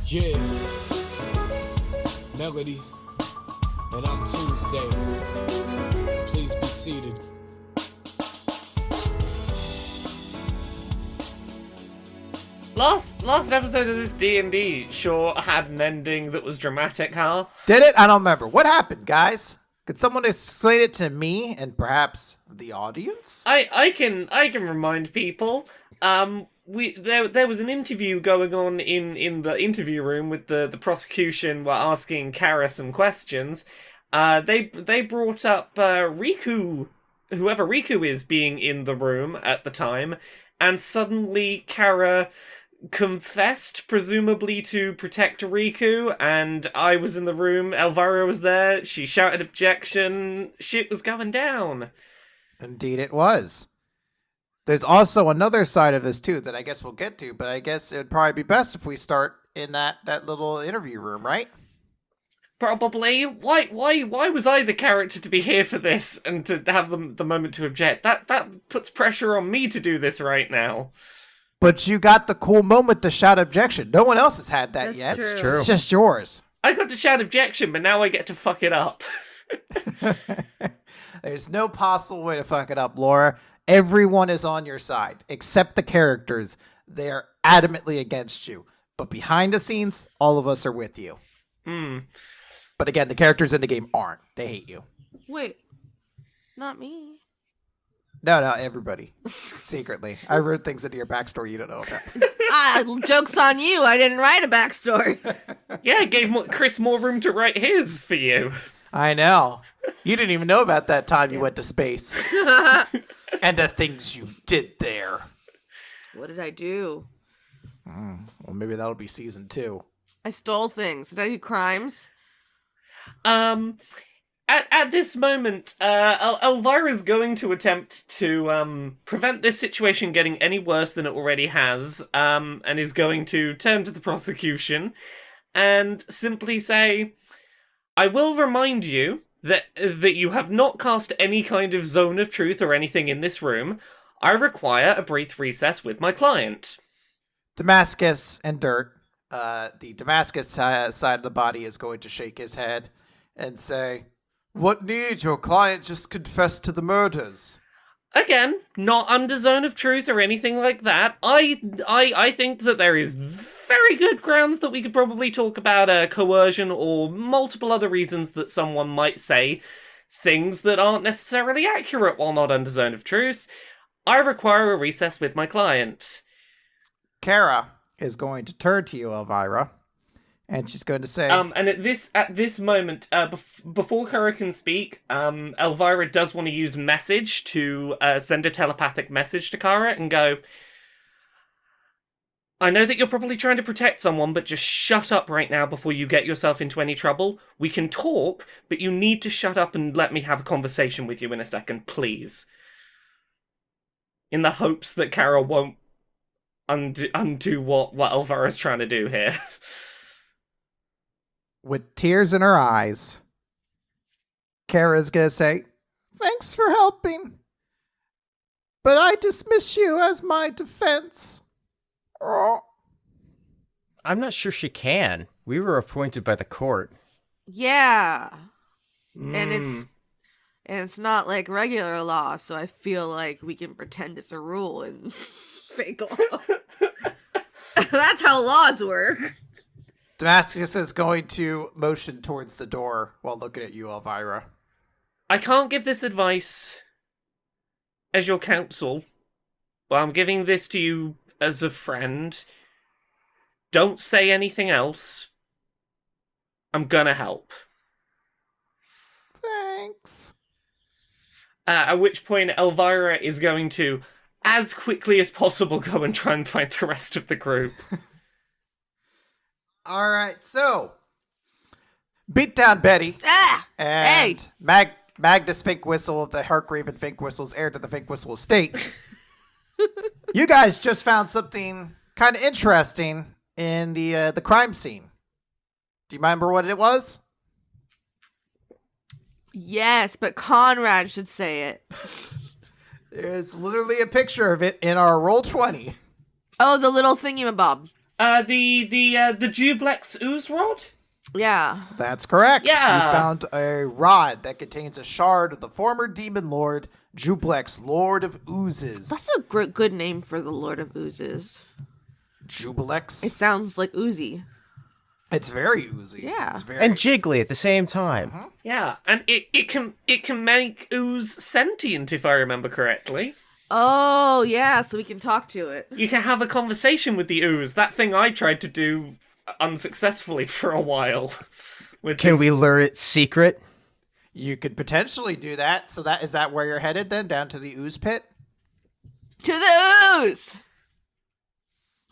Yeah, Melody, and I'm Tuesday. Please be seated. Last episode of this D&D sure had an ending that was dramatic, huh? Did it? I don't remember. What happened, guys? Could someone explain it to me and perhaps the audience? I can remind people. There was an interview going on in the interview room with the prosecution were asking Kara some questions. They brought up Riku, whoever Riku is, being in the room at the time, and suddenly Kara confessed, presumably to protect Riku, and I was in the room, Elvira was there, she shouted objection, shit was going down. Indeed it was. There's also another side of this too that I guess we'll get to, but I guess it would probably be best if we start in that little interview room, right? Probably. Why was I the character to be here for this and to have the moment to object? That puts pressure on me to do this right now. But you got the cool moment to shout objection. No one else has had that That's yet. true. It's true. It's just yours. I got to shout objection, but now I get to fuck it up. There's no possible way to fuck it up, Laura. Everyone is on your side, except the characters. They are adamantly against you. But behind the scenes, all of us are with you. But again, the characters in the game aren't. They hate you. Wait, not me. No, everybody. Secretly. I wrote things into your backstory you don't know about. Joke's on you. I didn't write a backstory. Yeah, it gave Chris more room to write his for you. I know. You didn't even know about that time you went to space. And the things you did there. What did I do? Well, maybe that'll be season 2. I stole things. Did I do crimes? At this moment, Elvira's going to attempt to prevent this situation getting any worse than it already has, and is going to turn to the prosecution and simply say, I will remind you that you have not cast any kind of zone of truth or anything in this room. I require a brief recess with my client. Damascus and Dirt. The Damascus side of the body is going to shake his head and say, "What need? Your client just confessed to the murders." Again, not under zone of truth or anything like that. I think that there is very good grounds that we could probably talk about coercion or multiple other reasons that someone might say things that aren't necessarily accurate while not under zone of truth. I require a recess with my client. Kara is going to turn to you, Elvira, and she's going to say, and at this moment, before Kara can speak, Elvira does want to use message to send a telepathic message to Kara and go, I know that you're probably trying to protect someone, but just shut up right now before you get yourself into any trouble. We can talk, but you need to shut up and let me have a conversation with you in a second, please. In the hopes that Kara won't undo what Elvira's trying to do here. with tears in her eyes, Kara's going to say, "Thanks for helping, but I dismiss you as my defense." Oh. I'm not sure she can. We were appointed by the court. Yeah. And it's not like regular law, so I feel like we can pretend it's a rule and fake law. That's how laws work. Damascus is going to motion towards the door while looking at you, Elvira. I can't give this advice as your counsel, but I'm giving this to you as a friend. Don't say anything else. I'm gonna help. Thanks. At which point Elvira is going to, as quickly as possible, go and try and find the rest of the group. All right, so Beatdown Betty and Magnus Finkwhistle of the Hargraven Finkwhistles, heir to the Finkwhistle estate. You guys just found something kind of interesting in the crime scene. Do you remember what it was? Yes, but Conrad should say it. There's literally a picture of it in our Roll20. Oh, the little thingamabob. The duplex ooze rod? Yeah. That's correct. Yeah. You found a rod that contains a shard of the former demon lord, Jublex, Lord of Oozes. That's a good name for the Lord of Oozes. Jublex? It sounds like oozy. It's very oozy. Yeah. It's very And jiggly at the same time. Yeah, and it can make ooze sentient if I remember correctly. Oh, yeah, so we can talk to it. You can have a conversation with the ooze. That thing I tried to do unsuccessfully for a while. Can we lure its secret? You could potentially do that. So is that where you're headed then? Down to the ooze pit? To the ooze!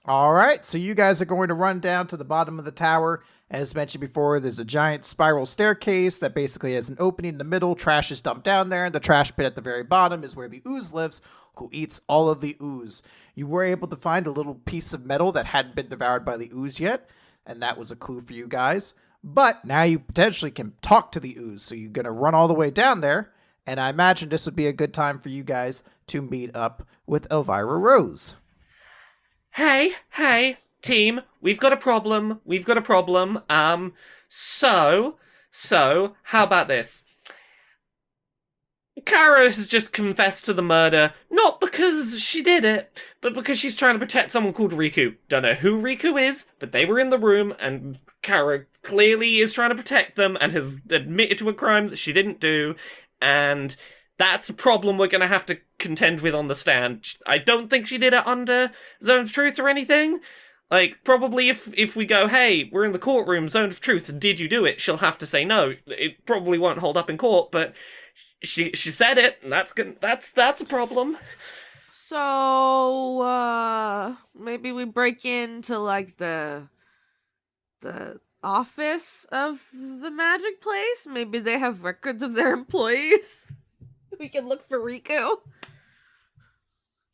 All right. So you guys are going to run down to the bottom of the tower. As mentioned before, there's a giant spiral staircase that basically has an opening in the middle. Trash is dumped down there. And the trash pit at the very bottom is where the ooze lives, who eats all of the ooze. You were able to find a little piece of metal that hadn't been devoured by the ooze yet. And that was a clue for you guys. But now you potentially can talk to the ooze. So you're going to run all the way down there. And I imagine this would be a good time for you guys to meet up with Elvira Rose. Hey, team, we've got a problem. So, how about this? Kara has just confessed to the murder, not because she did it, but because she's trying to protect someone called Riku. Don't know who Riku is, but they were in the room, and Kara clearly is trying to protect them and has admitted to a crime that she didn't do, and that's a problem we're going to have to contend with on the stand. I don't think she did it under Zone of Truth or anything. Like, probably if we go, hey, we're in the courtroom, Zone of Truth, did you do it? She'll have to say no. It probably won't hold up in court, but she said it, and that's a problem. So, maybe we break into, like, the office of the magic place? Maybe they have records of their employees? We can look for Riku.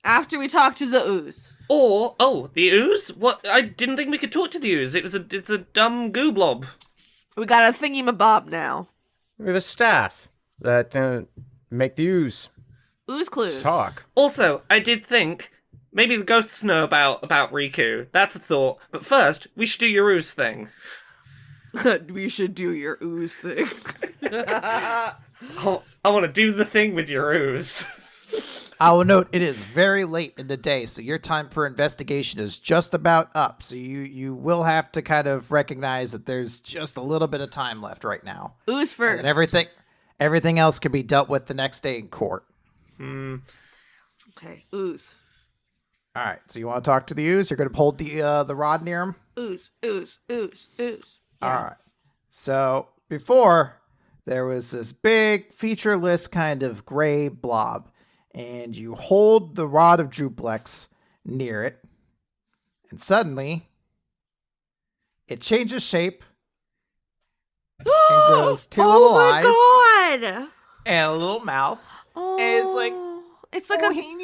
After we talk to the ooze. Or, the ooze? What? I didn't think we could talk to the ooze. It's a dumb goo blob. We got a thingy-mabob now. We have a staff that make the ooze Ooze clues. talk. Also, I did think maybe the ghosts know about Riku. That's a thought. But first, we should do your ooze thing. We should do your ooze thing. Oh, I want to do the thing with your ooze. I will note it is very late in the day, so your time for investigation is just about up. So you will have to kind of recognize that there's just a little bit of time left right now. Ooze first. And everything else can be dealt with the next day in court. Okay, ooze. All right, so you want to talk to the ooze? You're going to hold the rod near him? Ooze, ooze, ooze, ooze. All right. So before, there was this big featureless kind of gray blob. And you hold the rod of Juplex near it. And suddenly, it changes shape. And grows two little eyes. Oh my god! And a little mouth. Oh, And it's like, it's like hey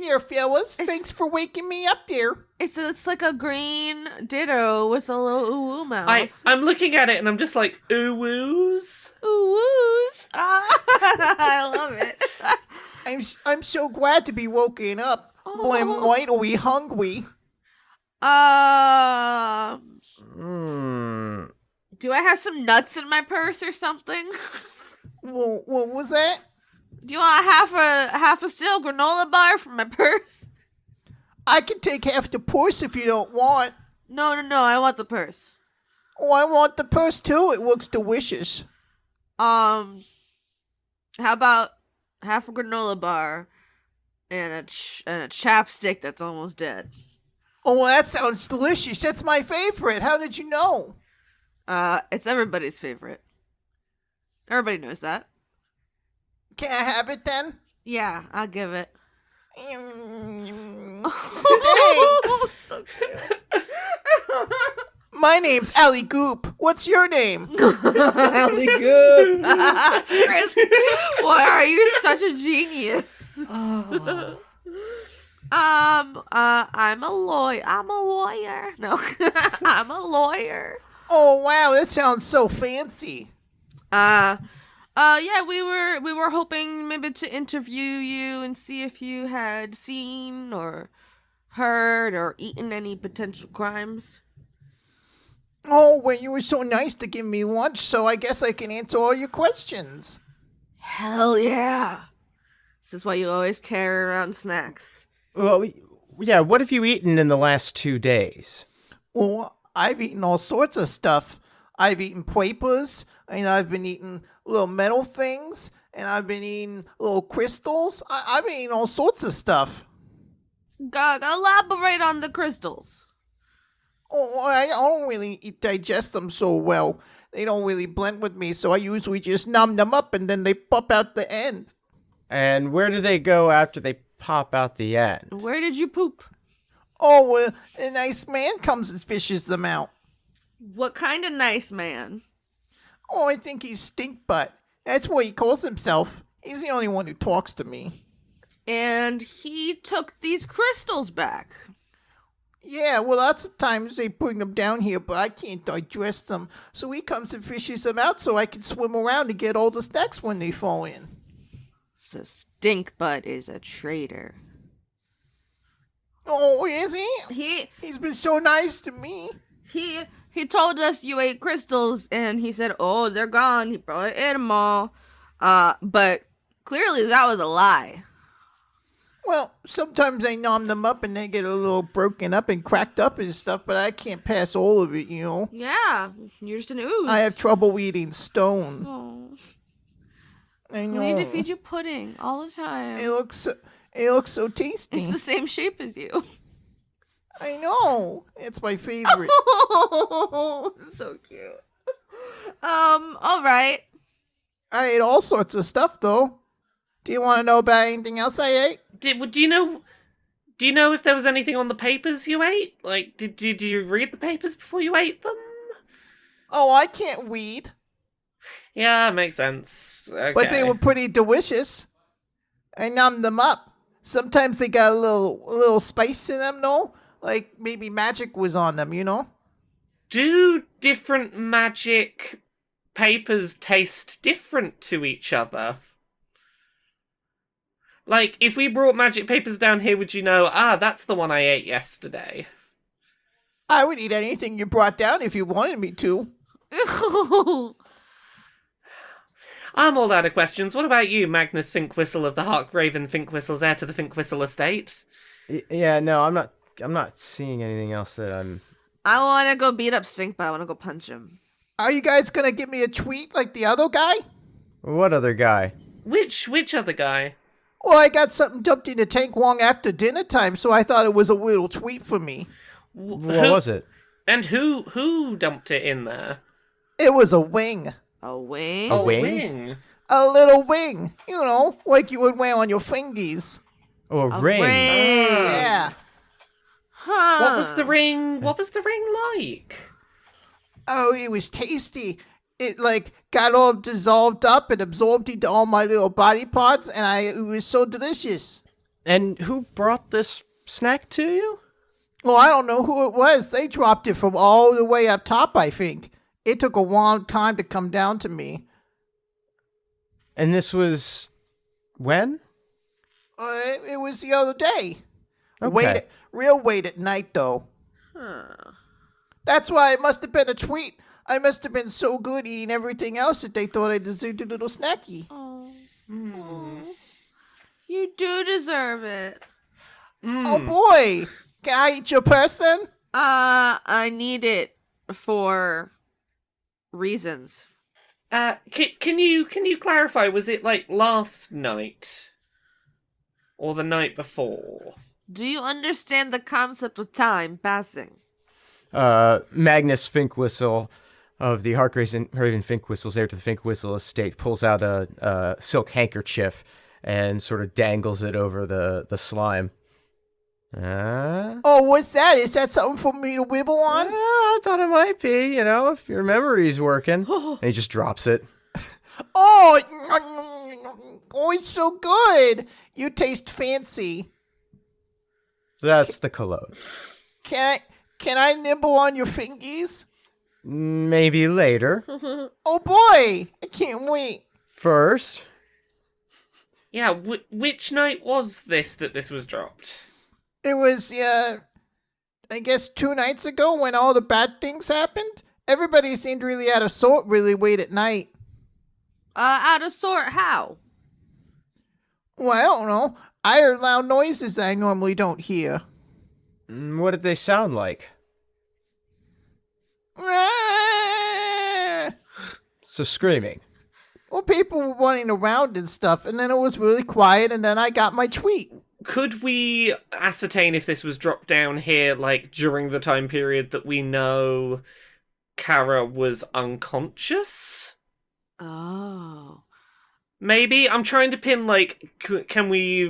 there, fellas. Thanks for waking me up there. it's like a green ditto with a little ooh mouth. I'm looking at it and I'm just like, ooh-woos? Ooh-woos. I love it. I'm so glad to be woken up. Oh. I'm mightily hungry. Do I have some nuts in my purse or something? Well, what was that? Do you want half a steel granola bar from my purse? I can take half the purse if you don't want. No, I want the purse. Oh, I want the purse too. It looks delicious. How about half a granola bar and a chapstick that's almost dead? Oh, well, that sounds delicious. That's my favorite. How did you know? It's everybody's favorite. Everybody knows that. Can I have it then? Yeah, I'll give it. Thanks. So cute. My name's Allie Goop. What's your name? Allie Goop. Chris, why are you such a genius? I'm a lawyer. No, I'm a lawyer. Oh, wow. That sounds so fancy. Yeah, we were hoping maybe to interview you and see if you had seen or heard or eaten any potential crimes? Oh, well, you were so nice to give me lunch, so I guess I can answer all your questions. Hell yeah. This is why you always carry around snacks. Well, yeah, what have you eaten in the last 2 days? Well, I've eaten all sorts of stuff. I've eaten papers, and I've been eating little metal things, and I've been eating little crystals. I've been eating all sorts of stuff. Elaborate on the crystals. Oh, I don't really digest them so well. They don't really blend with me, so I usually just numb them up, and then they pop out the end. And where do they go after they pop out the end? Where did you poop? Oh, a nice man comes and fishes them out. What kind of nice man? Oh, I think he's stink butt. That's what he calls himself. He's the only one who talks to me. And he took these crystals back. Yeah, well, lots of times they bring them down here, but I can't digest them. So he comes and fishes them out so I can swim around and get all the snacks when they fall in. So Stink Butt is a traitor. Oh, is he? He's been so nice to me. He told us you ate crystals, and he said, oh, they're gone. He probably ate them all. But clearly that was a lie. Well, sometimes I numb them up and they get a little broken up and cracked up and stuff, but I can't pass all of it, you know? Yeah, you're just an ooze. I have trouble eating stone. Oh. I know. We need to feed you pudding all the time. It looks so tasty. It's the same shape as you. I know. It's my favorite. Oh, so cute. All right. I ate all sorts of stuff, though. Do you want to know about anything else I ate? Do you know if there was anything on the papers you ate? Like, did you read the papers before you ate them? Oh, I can't read. Yeah, makes sense. Okay. But they were pretty delicious. I numbed them up. Sometimes they got a little spice in them, though. Like maybe magic was on them, you know? Do different magic papers taste different to each other? Like, if we brought magic papers down here, would you know, that's the one I ate yesterday? I would eat anything you brought down if you wanted me to. I'm all out of questions. What about you, Magnus Finkwhistle of the Harkraven Finkwhistles, heir to the Finkwhistle estate? Yeah, no, I'm not seeing anything else that I'm... I want to go beat up Stink, but I want to go punch him. Are you guys gonna give me a treat like the other guy? What other guy? Which other guy? Well, I got something dumped in the tank long after dinner time, so I thought it was a little treat for me. What was it? And who dumped it in there? It was a wing. A wing? A wing? A little wing. You know, like you would wear on your fingies. Oh, a ring. Yeah. Huh. What was the ring like? Oh, it was tasty. It, got all dissolved up and absorbed into all my little body parts, and it was so delicious. And who brought this snack to you? Well, I don't know who it was. They dropped it from all the way up top, I think. It took a long time to come down to me. And this was... when? It was the other day. Okay. Real late at night, though. Huh. That's why it must have been a treat. I must have been so good eating everything else that they thought I deserved a little snacky. Oh. You do deserve it. Oh boy! Can I eat your person? I need it for reasons. Can you clarify? Was it like last night or the night before? Do you understand the concept of time passing? Magnus Finkwhistle of the Harkraven Finkwhistles, heir to the Finkwhistle estate, pulls out a silk handkerchief and sort of dangles it over the slime. Oh, what's that? Is that something for me to wibble on? I thought it might be, if your memory's working. And he just drops it. Oh, it's so good. You taste fancy. That's the cologne. Can I nibble on your fingies? Maybe later. Oh boy, I can't wait. First. Yeah, which night was this that this was dropped? It was, I guess 2 nights ago when all the bad things happened. Everybody seemed really out of sort really late at night. Out of sort, how? Well, I don't know. I heard loud noises that I normally don't hear. What did they sound like? So screaming. Well, people were running around and stuff, and then it was really quiet, and then I got my tweet. Could we ascertain if this was dropped down here, like, during the time period that we know Kara was unconscious? Oh. Maybe? I'm trying to pin, like, can we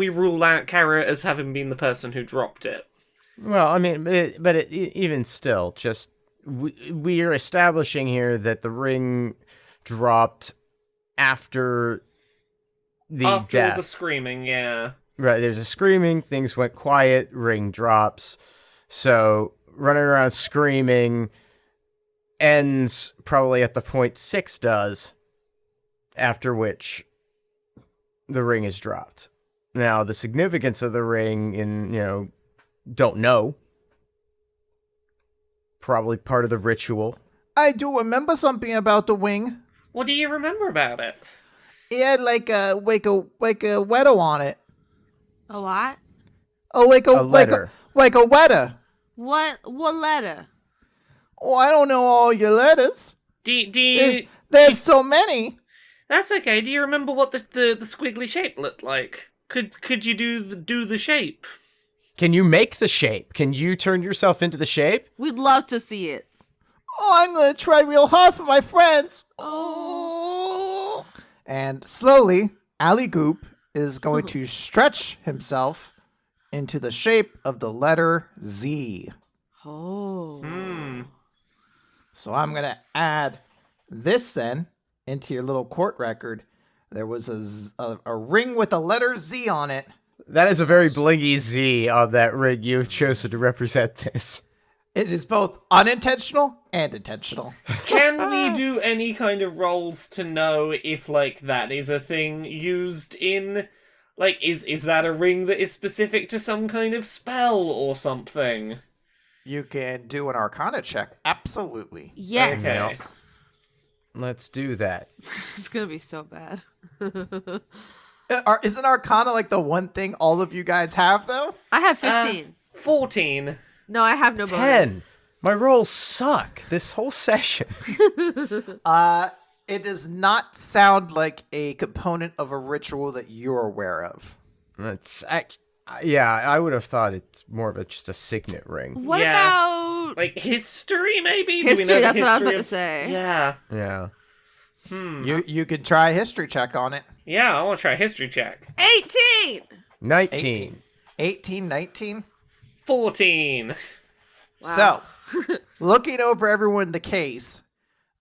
rule out Kara as having been the person who dropped it? Well, I mean, even still, just we are establishing here that the ring dropped after the death. The screaming, yeah. Right, there's a screaming, things went quiet, ring drops. So running around screaming ends probably at the point 6 does, after which the ring is dropped. Now, the significance of the ring don't know. Probably part of the ritual. I do remember something about the wing. What do you remember about it? It had like a wetter on it. A what? Oh, like a letter. Like a wetter. What letter? Oh, I don't know all your letters. There's so many. That's okay. Do you remember what the squiggly shape looked like? Could you do the shape? Can you make the shape? Can you turn yourself into the shape? We'd love to see it. Oh, I'm gonna try real hard for my friends. Oh. And slowly, Ali Goop is going to stretch himself into the shape of the letter Z. Oh. So I'm gonna add this then into your little court record. There was a ring with the letter Z on it. That is a very blingy Z on that ring you've chosen to represent this. It is both unintentional and intentional. Can we do any kind of rolls to know if, like, that is a thing used in... Like, is that a ring that is specific to some kind of spell or something? You can do an Arcana check. Absolutely. Yes. Okay. Let's do that. It's gonna be so bad. Isn't Arcana like the one thing all of you guys have, though? I have 15. 14. No, I have no 10. bonus. My rolls suck this whole session. It does not sound like a component of a ritual that you're aware of. I would have thought it's more of just a signet ring. What Yeah. about Like, history, maybe? Do we history? know the That's what I was about history to of- say. Yeah. Yeah. You could try a history check on it. Yeah, I want to try a history check. 18. 19. 18, 19. 14. Wow. So, looking over everyone in the case,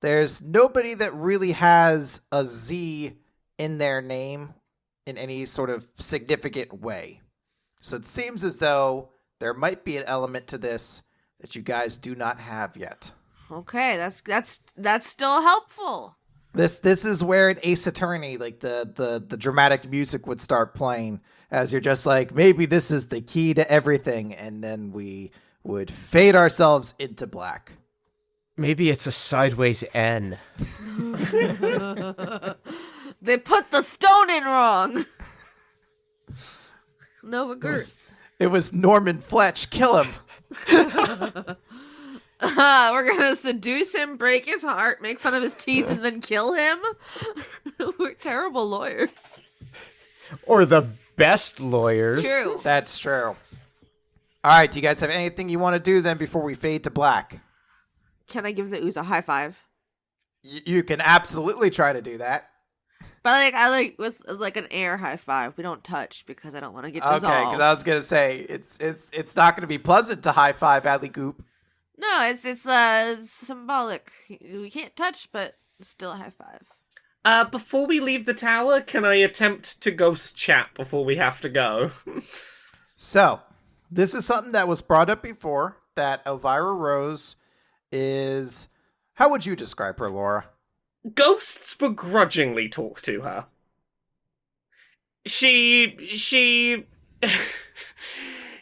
there's nobody that really has a Z in their name in any sort of significant way. So it seems as though there might be an element to this that you guys do not have yet. Okay, that's still helpful. This is where an Ace Attorney, like the dramatic music would start playing, as you're just like, maybe this is the key to everything, and then we would fade ourselves into black. Maybe it's a sideways N. They put the stone in wrong. Nova Gertz. It was Norman Fletch. Kill him. We're gonna seduce him, break his heart, make fun of his teeth, and then kill him? We're terrible lawyers. Or the best lawyers. True. That's true. All right, do you guys have anything you want to do then before we fade to black? Can I give the ooze a high five? You can absolutely try to do that. But I like with like an air high five. We don't touch because I don't want to get Okay, dissolved. because I was gonna say it's not gonna be pleasant to high five Adley Goop. No, it's symbolic. We can't touch, but still a high five. Before we leave the tower, can I attempt to ghost chat before we have to go? So, this is something that was brought up before, that Elvira Rose is... How would you describe her, Laura? Ghosts begrudgingly talk to her. She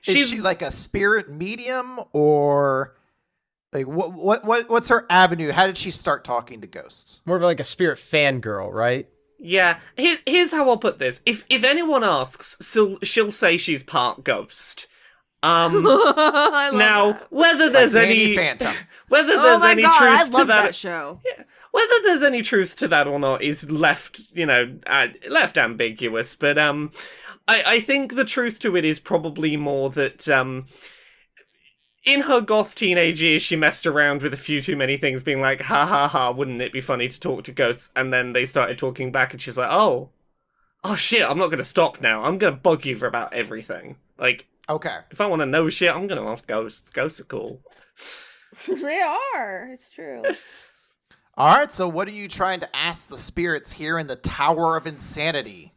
Is she like a spirit medium, or like what's her avenue? How did she start talking to ghosts? More of like a spirit fangirl, right? Yeah, here's how I'll put this. If anyone asks, she'll say she's part ghost. I love Now, that. whether there's Like any Danny Phantom. whether Oh there's my any god, I truth to love that, that show. whether there's any truth to that or not is left, left ambiguous. But I think the truth to it is probably more that in her goth teenage years, she messed around with a few too many things, being like, ha ha ha, wouldn't it be funny to talk to ghosts? And then they started talking back, and she's like, oh shit, I'm not going to stop now. I'm going to bug you for about everything. Like, Okay. if I want to know shit, I'm going to ask ghosts. Ghosts are cool. They are. It's true. All right. So, what are you trying to ask the spirits here in the Tower of Insanity?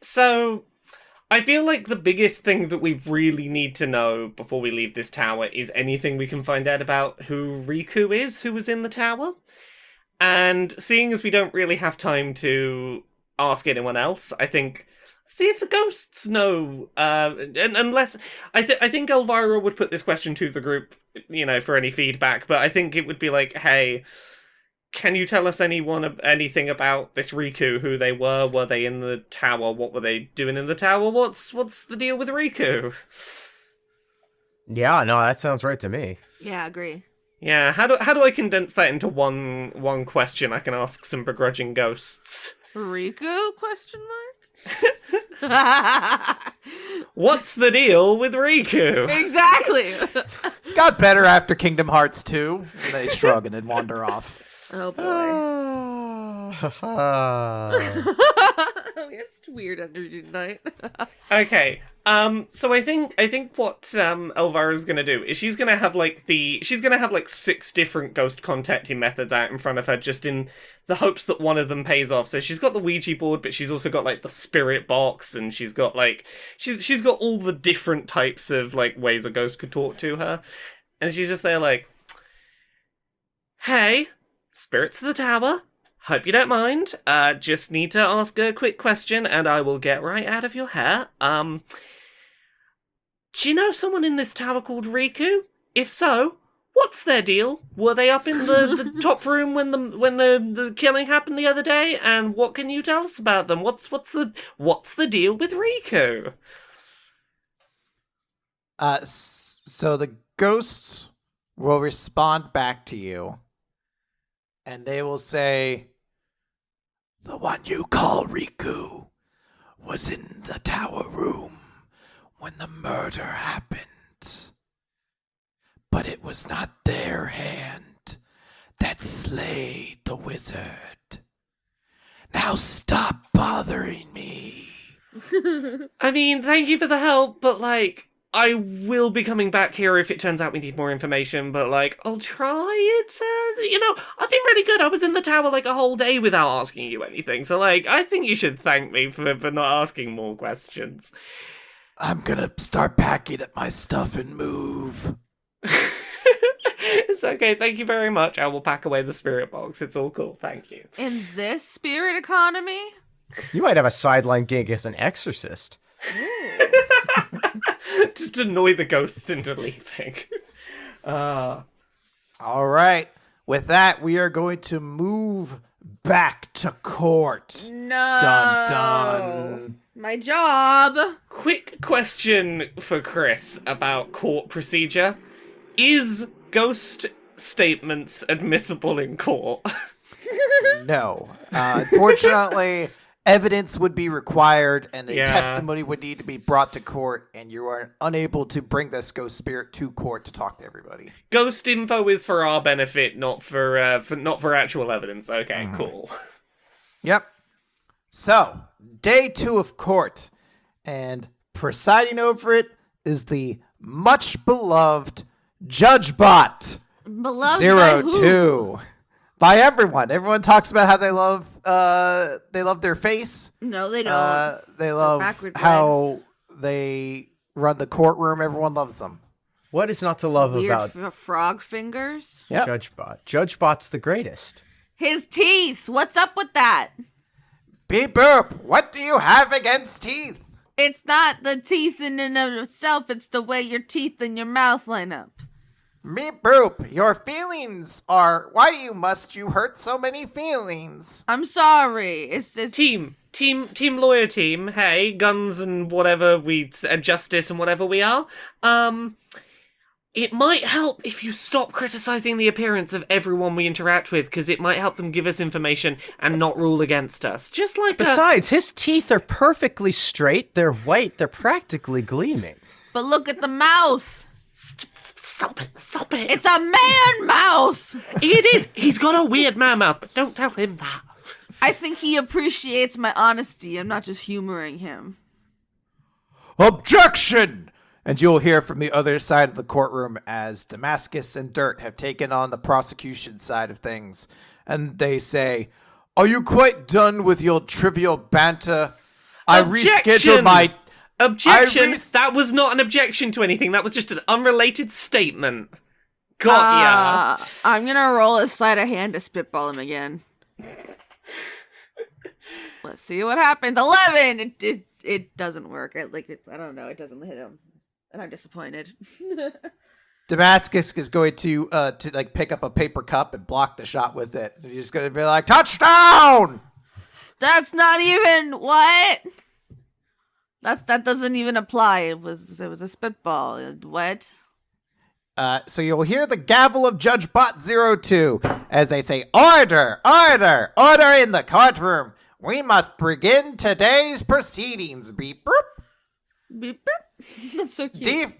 So, I feel like the biggest thing that we really need to know before we leave this tower is anything we can find out about who Riku is, who was in the tower. And seeing as we don't really have time to ask anyone else, I think see if the ghosts know. And unless I think Elvira would put this question to the group, for any feedback. But I think it would be like, hey, can you tell us anything about this Riku? Who they were? Were they in the tower? What were they doing in the tower? What's the deal with Riku? Yeah, no, that sounds right to me. Yeah, agree. Yeah, how do I condense that into one question I can ask some begrudging ghosts? Riku? Question mark? What's the deal with Riku? Exactly. Got better after Kingdom Hearts 2. And they shrug and then wander off. Oh boy. It's weird energy tonight. Okay. So I think what Elvira's gonna do is she's gonna have like 6 different ghost contacting methods out in front of her, just in the hopes that one of them pays off. So she's got the Ouija board, but she's also got like the spirit box, and she's got like she's got all the different types of like ways a ghost could talk to her, and she's just there like, hey, spirits of the tower, hope you don't mind. Just need to ask a quick question, and I will get right out of your hair. Do you know someone in this tower called Riku? If so, what's their deal? Were they up in the top room when the killing happened the other day? And what can you tell us about them? What's the deal with Riku? So the ghosts will respond back to you, and they will say, "The one you call Riku was in the tower room when the murder happened. But it was not their hand that slayed the wizard. Now stop bothering me." I mean, thank you for the help, but like, I will be coming back here if it turns out we need more information, but like, I'll try it. I've been really good. I was in the tower like a whole day without asking you anything, so like, I think you should thank me for not asking more questions. I'm gonna start packing up my stuff and move. It's okay, thank you very much. I will pack away the spirit box. It's all cool, thank you. In this spirit economy? You might have a sideline gig as an exorcist. Just annoy the ghosts into leaving. All right. With that, we are going to move back to court. No. Dun dun. My job. Quick question for Chris about court procedure. Is ghost statements admissible in court? No. Unfortunately, evidence would be required, and a Yeah. testimony would need to be brought to court, and you are unable to bring this ghost spirit to court to talk to everybody. Ghost info is for our benefit, not for actual evidence. Okay, cool. Yep. So, day 2 of court, and presiding over it is the much beloved Judge Bot Beloved by who? 02. By everyone. Everyone talks about how they love their face. No, they don't. They love backward how they run the courtroom. Everyone loves them. What is not to love Weird about frog fingers. Yep. Judge Bot? Judge Bot's the greatest. His teeth. What's up with that? Beep boop. What do you have against teeth? It's not the teeth in and of itself, it's the way your teeth and your mouth line up. Meep boop, your feelings are... Why must you hurt so many feelings? I'm sorry. It's Team lawyer team, hey, guns and whatever and justice and whatever we are. It might help if you stop criticizing the appearance of everyone we interact with, because it might help them give us information and not rule against us. Just like Besides, his teeth are perfectly straight, they're white, they're practically gleaming. But look at the mouth. Stop it. It's a man mouth. It is. He's got a weird man mouth, but don't tell him that. I think he appreciates my honesty. I'm not just humoring him. Objection! And you'll hear from the other side of the courtroom as Damascus and Dirt have taken on the prosecution side of things. And they say, are you quite done with your trivial banter? I rescheduled my... Objection! That was not an objection to anything. That was just an unrelated statement. Got ya. I'm gonna roll a sleight of hand to spitball him again. Let's see what happens. 11! It doesn't work. I don't know. It doesn't hit him. And I'm disappointed. Damascus is going to pick up a paper cup and block the shot with it. And he's going to be like, touchdown! That's not even... What? That doesn't even apply. It was a spitball. What? So you'll hear the gavel of Judge Bot 02 as they say, order, order, order in the courtroom. We must begin today's proceedings. Beep, boop. Beep, beep. That's so cute.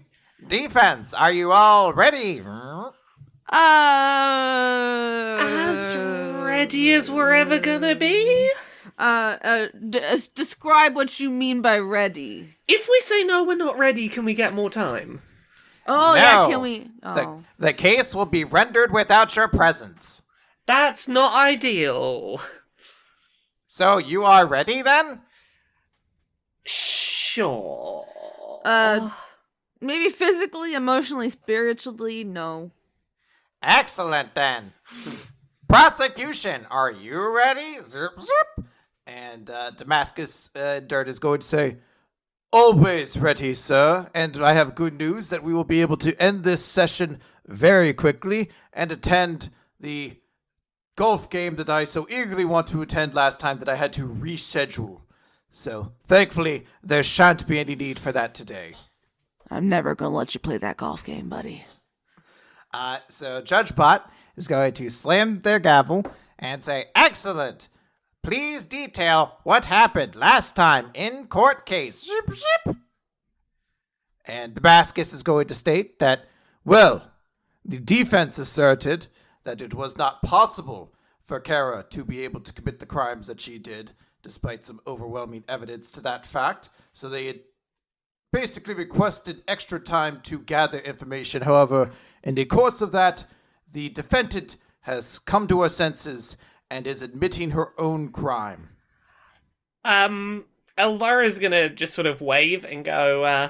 Defense, are you all ready? As ready as we're ever gonna be? Describe what you mean by ready. If we say no, we're not ready, can we get more time? Oh, No. yeah, can we? Oh. The case will be rendered without your presence. That's not ideal. So you are ready then? Sure. Maybe physically, emotionally, spiritually, no. Excellent then. Prosecution, are you ready? Zip, zip. And Damascus Dirt is going to say, always ready, sir. And I have good news that we will be able to end this session very quickly and attend the golf game that I so eagerly want to attend last time that I had to reschedule. So, thankfully, there shan't be any need for that today. I'm never gonna let you play that golf game, buddy. So Judge Bot is going to slam their gavel and say, excellent. Please detail what happened last time in court case. Zip, zip. And Damascus is going to state that, well, the defense asserted that it was not possible for Kara to be able to commit the crimes that she did, despite some overwhelming evidence to that fact. So they had basically requested extra time to gather information. However, in the course of that, the defendant has come to her senses and is admitting her own crime. Elvira's gonna just sort of wave and go,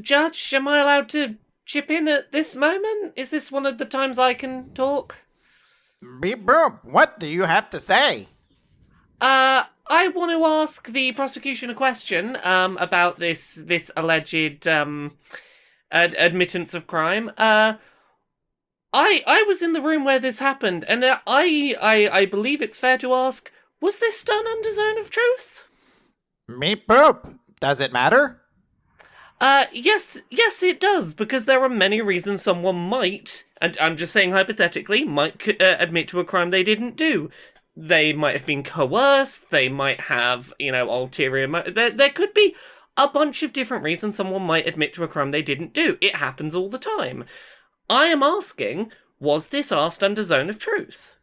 Judge, am I allowed to chip in at this moment? Is this one of the times I can talk? Beep boop, what do you have to say? I want to ask the prosecution a question, about this alleged, admittance of crime. I was in the room where this happened, and I believe it's fair to ask, was this done under zone of truth? Meep boop. Does it matter? Yes, it does, because there are many reasons someone might, and I'm just saying hypothetically, might admit to a crime they didn't do. They might have been coerced, they might have, ulterior there could be a bunch of different reasons someone might admit to a crime they didn't do. It happens all the time. I am asking, was this asked under zone of truth?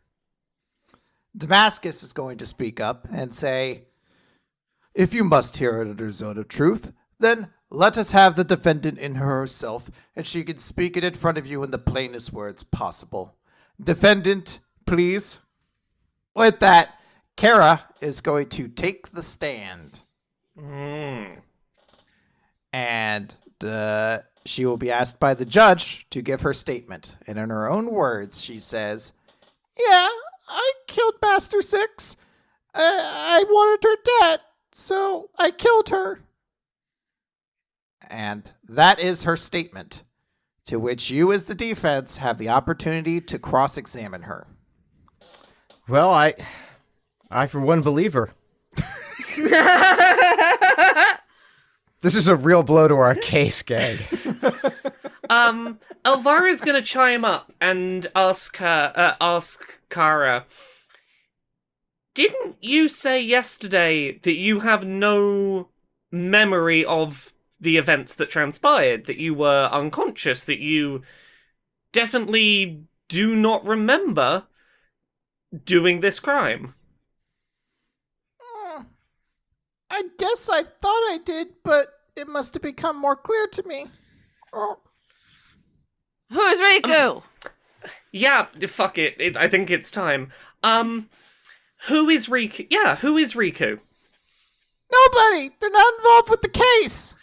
Damascus is going to speak up and say, if you must hear it under zone of truth, then let us have the defendant in her herself, and she can speak it in front of you in the plainest words possible. Defendant, please. With that, Kara is going to take the stand. And she will be asked by the judge to give her statement. And in her own words, she says, yeah, I killed Master Six. I wanted her dead, so I killed her. And that is her statement, to which you as the defense have the opportunity to cross-examine her. Well, I for one believe her. This is a real blow to our case, gang. Elvira's gonna chime up and ask Kara, didn't you say yesterday that you have no memory of the events that transpired, that you were unconscious, that you definitely do not remember doing this crime? I guess I thought I did, but it must have become more clear to me. Who's Riku? Yeah, fuck it. I think it's time. Who is Riku? Yeah, who is Riku? Nobody! They're not involved with the case!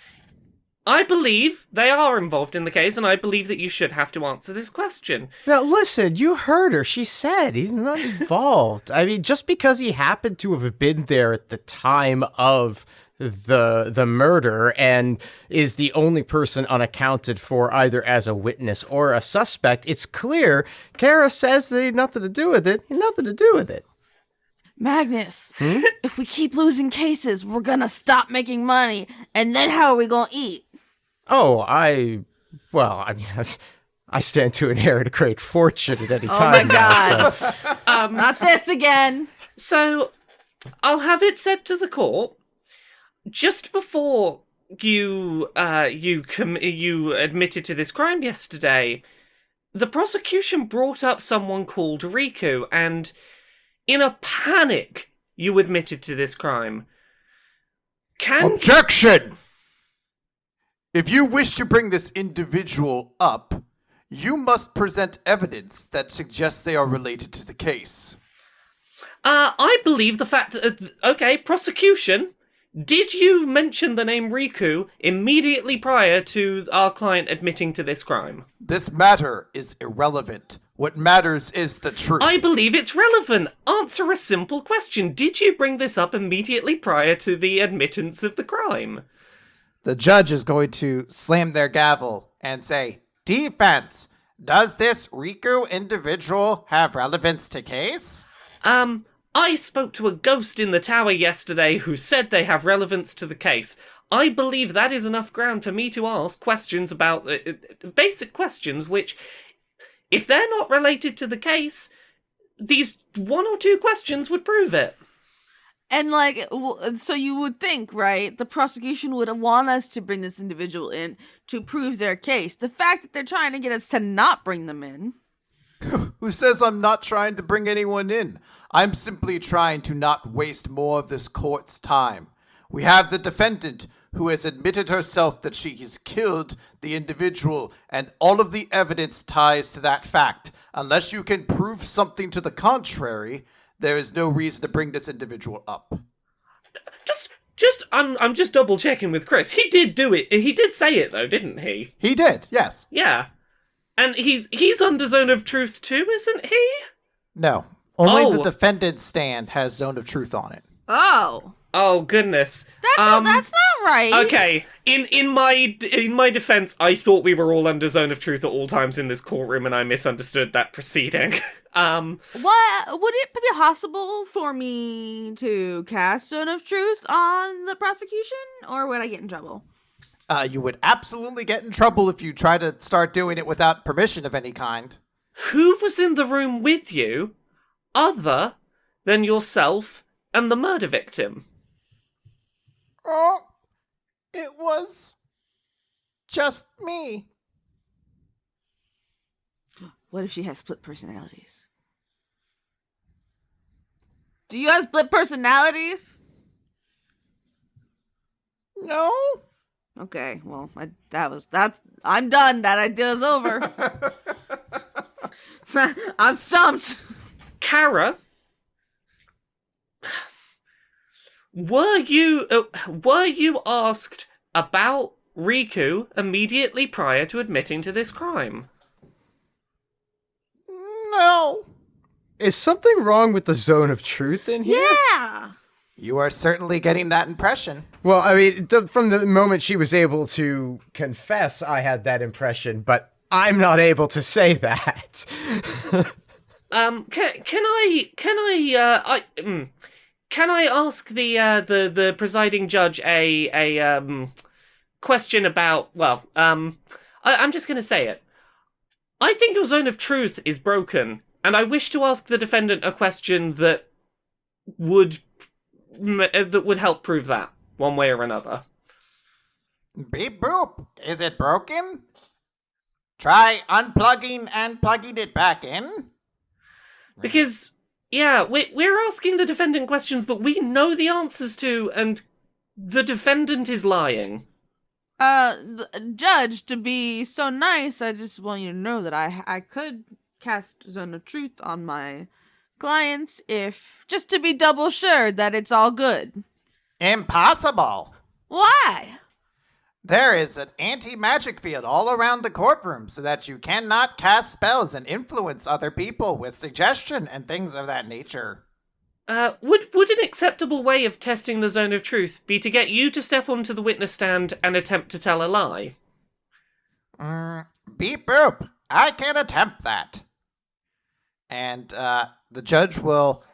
I believe they are involved in the case, and I believe that you should have to answer this question. Now, listen, you heard her. She said he's not involved. I mean, just because he happened to have been there at the time of the murder and is the only person unaccounted for either as a witness or a suspect, it's clear Kara says that he had nothing to do with it. He had nothing to do with it. Magnus, if we keep losing cases, we're gonna stop making money, and then how are we gonna eat? Oh, I stand to inherit a great fortune at any time my now, so... Not this again. So, I'll have it said to the court, just before you admitted to this crime yesterday, the prosecution brought up someone called Riku, and in a panic, you admitted to this crime. Objection! If you wish to bring this individual up, you must present evidence that suggests they are related to the case. I believe the fact that... prosecution, did you mention the name Riku immediately prior to our client admitting to this crime? This matter is irrelevant. What matters is the truth. I believe it's relevant. Answer a simple question. Did you bring this up immediately prior to the admittance of the crime? The judge is going to slam their gavel and say, Defense, does this Riku individual have relevance to case? I spoke to a ghost in the tower yesterday who said they have relevance to the case. I believe that is enough ground for me to ask questions about basic questions which, if they're not related to the case, these one or two questions would prove it. And, so you would think, right, the prosecution would want us to bring this individual in to prove their case. The fact that they're trying to get us to not bring them in. Who says I'm not trying to bring anyone in? I'm simply trying to not waste more of this court's time. We have the defendant who has admitted herself that she has killed the individual, and all of the evidence ties to that fact. Unless you can prove something to the contrary, there is no reason to bring this individual up. I'm just double checking with Chris. He did do it. He did say it though, didn't he? He did, yes. Yeah. And he's under zone of truth too, isn't he? No. Only the defendant's stand has zone of truth on it. Oh goodness. That's not right. Okay. In my defense, I thought we were all under zone of truth at all times in this courtroom, and I misunderstood that proceeding. What would it be possible for me to cast zone of truth on the prosecution, or would I get in trouble? You would absolutely get in trouble if you try to start doing it without permission of any kind. Who was in the room with you, other than yourself and the murder victim? Oh, it was just me. What if she has split personalities? Do you have split personalities? No. Okay, well, I'm done. That idea is over. I'm stumped. Kara, were you asked about Riku immediately prior to admitting to this crime? No. Is something wrong with the zone of truth in here? Yeah. You are certainly getting that impression. Well, I mean, from the moment she was able to confess, I had that impression, but I'm not able to say that. Can I ask the presiding judge a question about, well, I'm just going to say it. I think your zone of truth is broken, and I wish to ask the defendant a question that would help prove that, one way or another. Beep boop. Is it broken? Try unplugging and plugging it back in. Because, yeah, we're asking the defendant questions that we know the answers to, and the defendant is lying. Judge, to be so nice, I just want you to know that I could cast Zone of Truth on my clients just to be double sure that it's all good. Impossible. Why? There is an anti-magic field all around the courtroom so that you cannot cast spells and influence other people with suggestion and things of that nature. Would an acceptable way of testing the zone of truth be to get you to step onto the witness stand and attempt to tell a lie? Beep boop. I can attempt that. And the judge will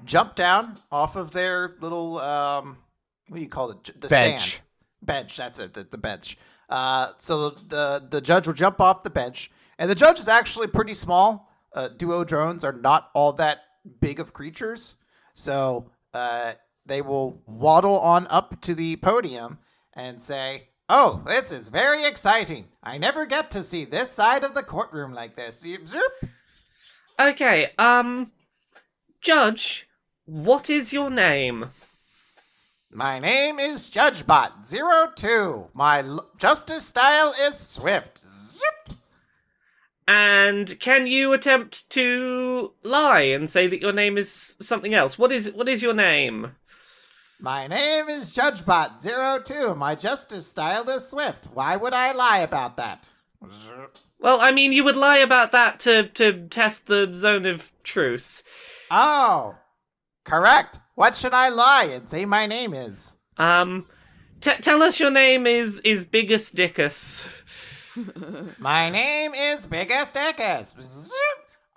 jump down off of their little, what do you call it? The bench. Stand. Bench, that's it, the bench. So the judge will jump off the bench. And the judge is actually pretty small. Duo drones are not all that big of creatures. So they will waddle on up to the podium and say, "Oh, this is very exciting. I never get to see this side of the courtroom like this." Zoop. Okay, Judge, what is your name? My name is JudgeBot02. My justice style is swift. Zoop. And can you attempt to lie and say that your name is something else? What is your name? My name is JudgeBot02. My justice style is swift. Why would I lie about that? Well, I mean, you would lie about that to test the zone of truth. Oh, correct. What should I lie and say my name is? Tell us your name is Biggest Dickus. My name is Biggest Dickus.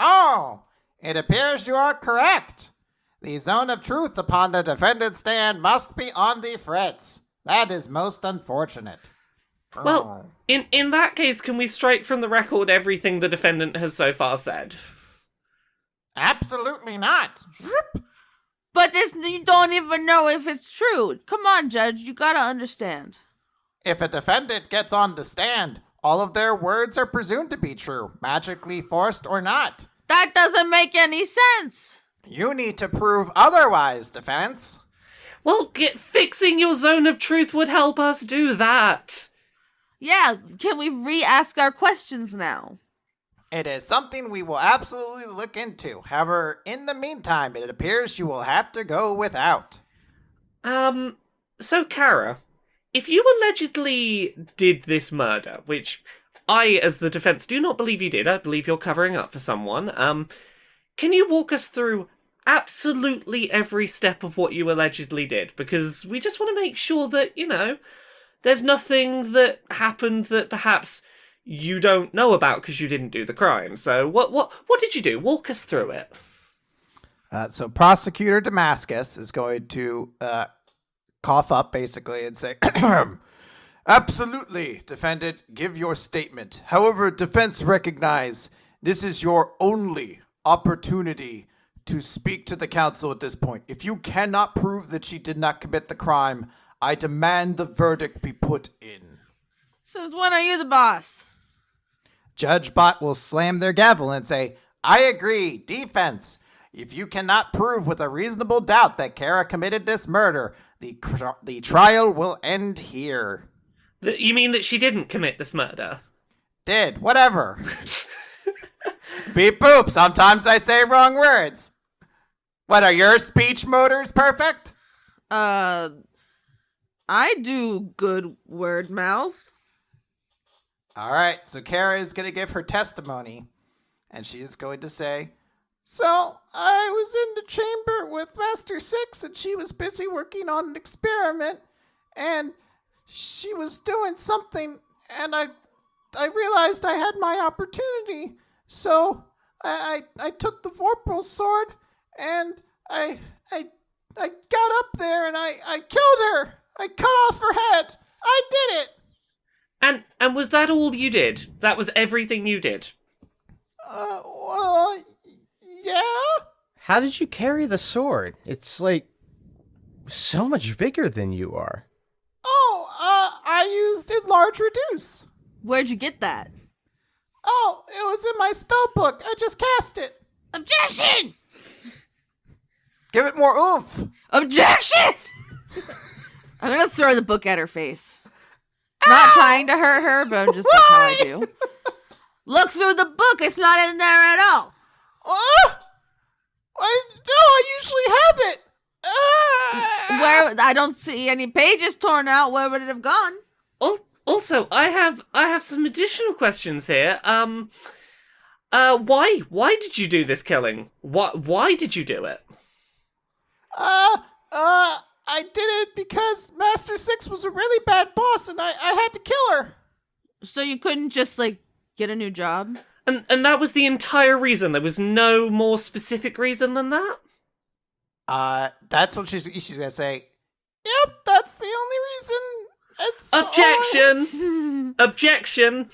Oh, it appears you are correct. The zone of truth upon the defendant's stand must be on the fritz. That is most unfortunate. Well, in that case, can we strike from the record everything the defendant has so far said? Absolutely not. But you don't even know if it's true. Come on, Judge, you gotta understand. If a defendant gets on the stand, all of their words are presumed to be true, magically forced or not. That doesn't make any sense. You need to prove otherwise, defense. Well, fixing your zone of truth would help us do that. Yeah, can we re-ask our questions now? It is something we will absolutely look into. However, in the meantime, it appears you will have to go without. So Kara, if you allegedly did this murder, which I, as the defense, do not believe you did, I believe you're covering up for someone, can you walk us through absolutely every step of what you allegedly did? Because we just want to make sure that, there's nothing that happened that perhaps you don't know about because you didn't do the crime. So what did you do? Walk us through it. So Prosecutor Damascus is going to cough up, basically, and say, "Absolutely, defendant, give your statement. However, defense recognize this is your only opportunity to speak to the counsel at this point. If you cannot prove that she did not commit the crime, I demand the verdict be put in." Since when are you the boss? Judge Bot will slam their gavel and say, "I agree, defense. If you cannot prove with a reasonable doubt that Kara committed this murder, the trial will end here." You mean that she didn't commit this murder? Did, whatever. Beep boop, sometimes I say wrong words. What, are your speech motors perfect? I do good word mouth. All right, so Kara is going to give her testimony, and she is going to say, So I was in the chamber with Master Six, and she was busy working on an experiment, and she was doing something, and I realized I had my opportunity. So I took the Vorpal sword, and I got up there, and I killed her. I cut off her head. I did it. And was that all you did? That was everything you did? Well, yeah. How did you carry the sword? It's like so much bigger than you are. Oh, I used enlarge reduce. Where'd you get that? Oh, it was in my spell book. I just cast it. Objection! Give it more oomph. Objection! I'm gonna throw the book at her face. Not trying to hurt her, but I'm just like how I do. Look through the book. It's not in there at all. I usually have it. Where I don't see any pages torn out. Where would it have gone? Also, I have some additional questions here. Why did you do this killing? Why did you do it? I did it because Master Six was a really bad boss, and I had to kill her. So you couldn't just get a new job? And that was the entire reason. There was no more specific reason than that? That's what she's gonna say. Yep, that's the only reason. It's Objection! Objection!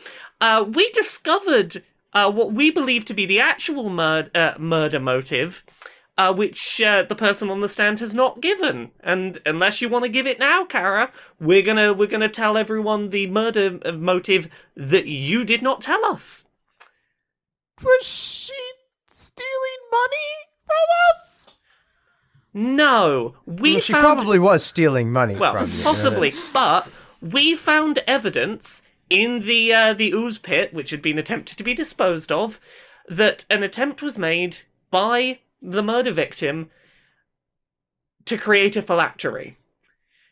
We discovered what we believe to be the actual murder motive, which the person on the stand has not given. And unless you want to give it now, Kara, we're gonna tell everyone the murder motive that you did not tell us. Was she stealing money from us? No, She probably was stealing money from you. Possibly, but we found evidence in the ooze pit, which had been attempted to be disposed of, that an attempt was made by the murder victim to create a phylactery.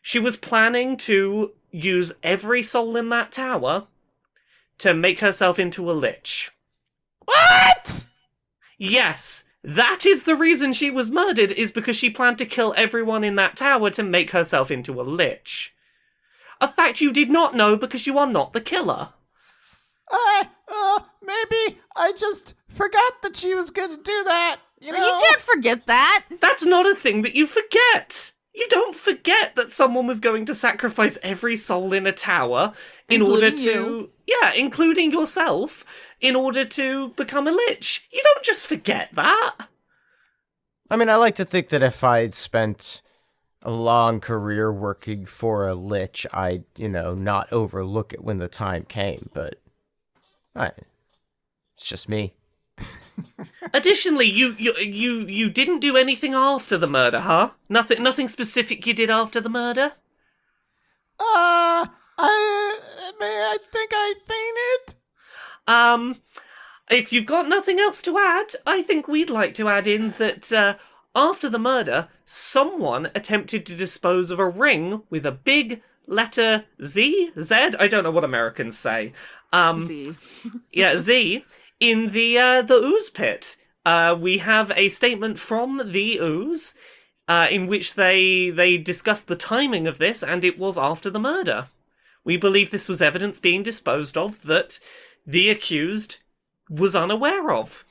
She was planning to use every soul in that tower to make herself into a lich. What? Yes, that is the reason she was murdered, is because she planned to kill everyone in that tower to make herself into a lich. A fact you did not know because you are not the killer. Maybe I just forgot that she was gonna do that, you know? You can't forget that. That's not a thing that you forget. You don't forget that someone was going to sacrifice every soul in a tower in order Including to... Yeah, including yourself, in order to become a lich. You don't just forget that. I mean, I like to think that if I'd spent a long career working for a lich, I'd, not overlook it when the time came, but it's just me. Additionally, you didn't do anything after the murder, huh? Nothing specific you did after the murder? I think I fainted. If you've got nothing else to add, I think we'd like to add in that after the murder, someone attempted to dispose of a ring with a big letter Z? I don't know what Americans say. Z. Yeah, Z, in the ooze pit. We have a statement from the ooze in which they discussed the timing of this, and it was after the murder. We believe this was evidence being disposed of that the accused was unaware of.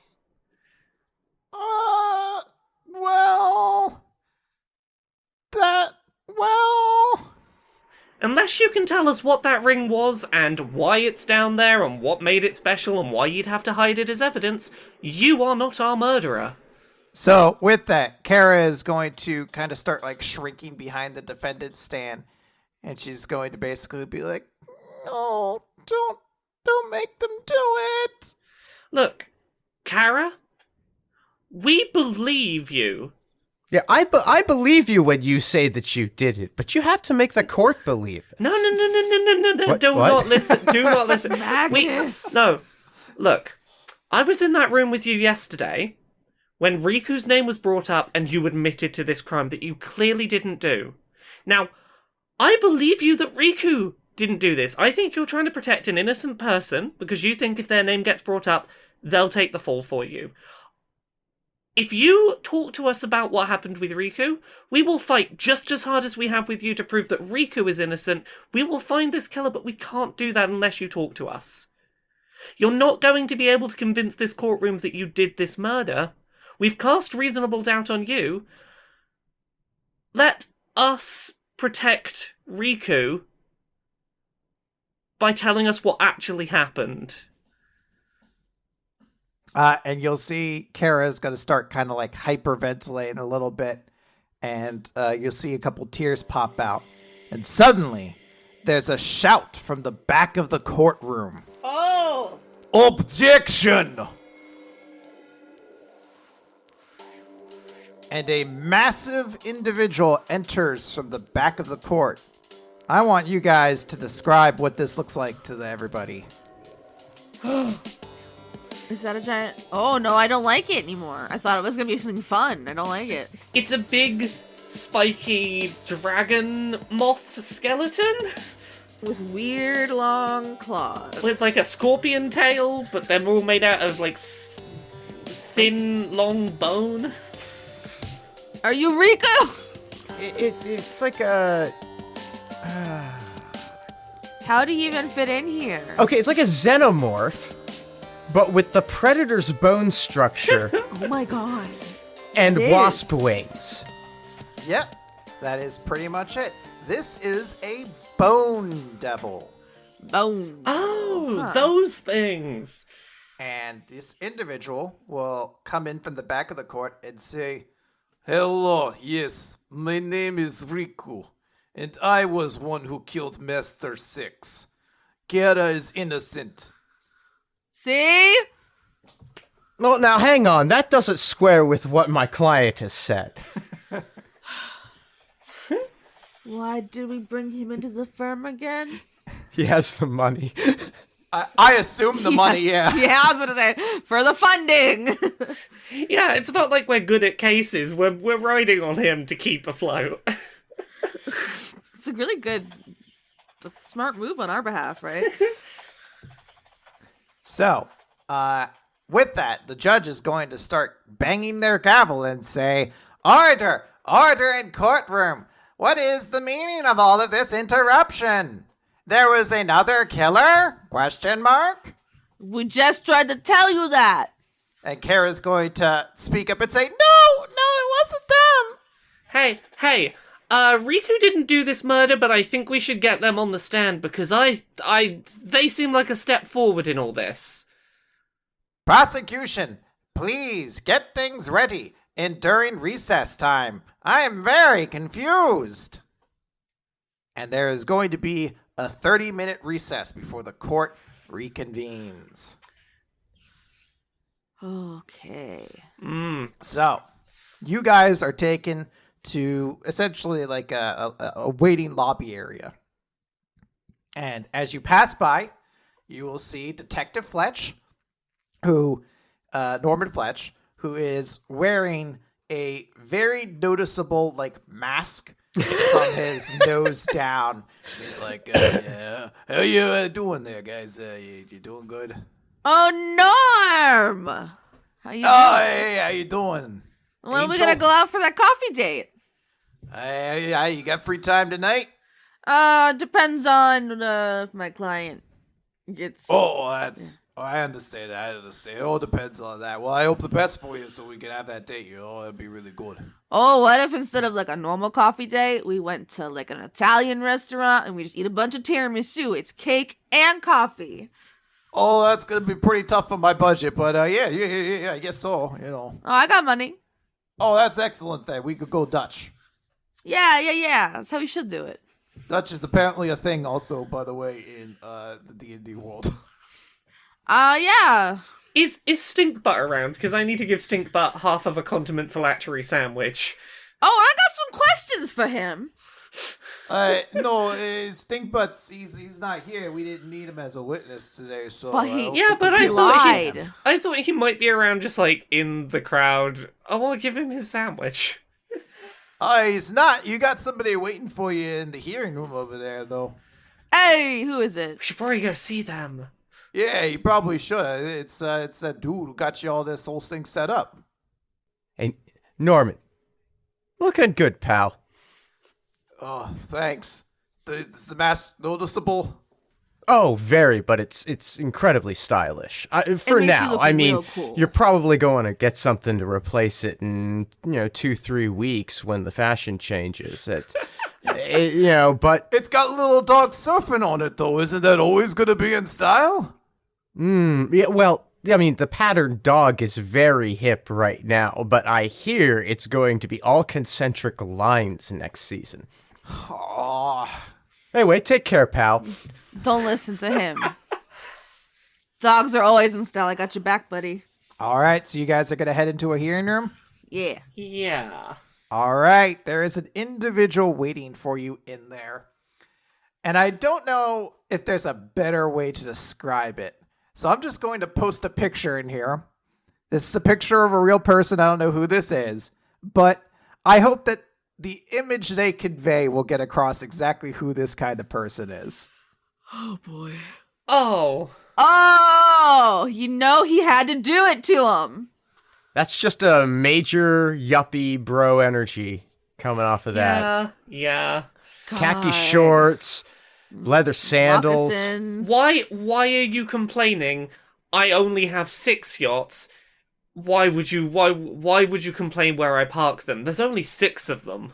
Unless you can tell us what that ring was and why it's down there and what made it special and why you'd have to hide it as evidence, you are not our murderer. So, with that, Kara is going to kind of start shrinking behind the defendant's stand, and she's going to basically be like, "No, don't make them do it." Look, Kara, we believe you. Yeah, I believe you when you say that you did it, but you have to make the court believe it. No. What? Do not listen. Do not listen. Magnus. No. Look, I was in that room with you yesterday when Riku's name was brought up and you admitted to this crime that you clearly didn't do. Now, I believe you that Riku didn't do this. I think you're trying to protect an innocent person because you think if their name gets brought up, they'll take the fall for you. If you talk to us about what happened with Riku, we will fight just as hard as we have with you to prove that Riku is innocent. We will find this killer, but we can't do that unless you talk to us. You're not going to be able to convince this courtroom that you did this murder. We've cast reasonable doubt on you. Let us protect Riku by telling us what actually happened. And you'll see Kara's going to start kind of like hyperventilating a little bit. And you'll see a couple tears pop out. And suddenly, there's a shout from the back of the courtroom. Oh! Objection! And a massive individual enters from the back of the court. I want you guys to describe what this looks like to everybody. Is that a giant... Oh, no, I don't like it anymore. I thought it was going to be something fun. I don't like it. It's a big, spiky dragon moth skeleton With weird long claws. with like a scorpion tail, but they're all made out of like thin, long bone. Are you Riku? It's like a... How do you even fit in here? Okay, it's like a xenomorph, but with the predator's bone structure Oh my god. and It wasp is. wings. Yep, that is pretty much it. This is a bone devil. Bone. Oh, Huh. those things. And this individual will come in from the back of the court and say, "Hello, yes, my name is Riku, and I was one who killed Master Six. Kara is innocent." See? Well, now hang on. That doesn't square with what my client has said. Why did we bring him into the firm again? He has the money. I assume the money, yeah. Yeah, I was going to say, for the funding. Yeah, it's not like we're good at cases. We're riding on him to keep afloat. It's a really good, it's a smart move on our behalf, right? So, with that, the judge is going to start banging their gavel and say, "Order! Order in courtroom! What is the meaning of all of this interruption? There was another killer? Question mark?" We just tried to tell you that. And Kara's going to speak up and say, "No, it wasn't them." Hey, Riku didn't do this murder, but I think we should get them on the stand because they seem like a step forward in all this. Prosecution, please get things ready during recess time. I am very confused. And there is going to be a 30-minute recess before the court reconvenes. Okay. So, you guys are taken to essentially like a waiting lobby area. And as you pass by, you will see Detective Fletch, Norman Fletch, who is wearing a very noticeable like mask from his nose down. He's like, "Yeah, how you doing there, guys? You doing good?" Oh, Norm! How you doing? Oh, hey, how you doing? When are we Angel? gonna go out for that coffee date? Hey, you got free time tonight? Depends on if my client gets... Oh, I understand. It all depends on that. Well, I hope the best for you so we can have that date. That'd be really good. Oh, what if instead of like a normal coffee date, we went to like an Italian restaurant and we just eat a bunch of tiramisu? It's cake and coffee. Oh, that's gonna be pretty tough for my budget, but yeah, I guess so. Oh, I got money. Oh, that's excellent. Then we could go Dutch. Yeah. That's how we should do it. Dutch is apparently a thing, also, by the way, in the D&D world. Yeah. Is Stinkbutt around? Because I need to give Stinkbutt half of a condiment phylactery sandwich. Oh, I got some questions for him. No, Stinkbutts, he's not here. We didn't need him as a witness today, so... But he- Yeah, but He lied. I thought he might be around just like in the crowd. I want to give him his sandwich. He's not. You got somebody waiting for you in the hearing room over there, though. Hey, who is it? We should probably go see them. Yeah, you probably should. It's that dude who got you all this whole thing set up. And Norman, looking good, pal. Oh, thanks. Is the mask noticeable? Oh, very, but it's incredibly stylish. For makes you now, look I mean, real cool. you're probably going to get something to replace it in 2-3 weeks when the fashion changes. But It's got little dog surfing on it, though. Isn't that always going to be in style? yeah, well, I mean, the patterned dog is very hip right now, but I hear it's going to be all concentric lines next season. Oh, Anyway, take care, pal. Don't listen to him. Dogs are always in style. I got your back, buddy. all right. So you guys are going to head into a hearing room? Yeah. Yeah. All right. There is an individual waiting for you in there. And I don't know if there's a better way to describe it. So I'm just going to post a picture in here. This is a picture of a real person. I don't know who this is, but I hope that the image they convey will get across exactly who this kind of person is. Oh, boy. Oh. Oh, he had to do it to him. That's just a major yuppie bro energy coming off of that. Yeah. Khaki God. shorts, leather sandals. Moccasins. Why are you complaining? I only have 6 yachts. Why would you complain where I park them? There's only 6 of them.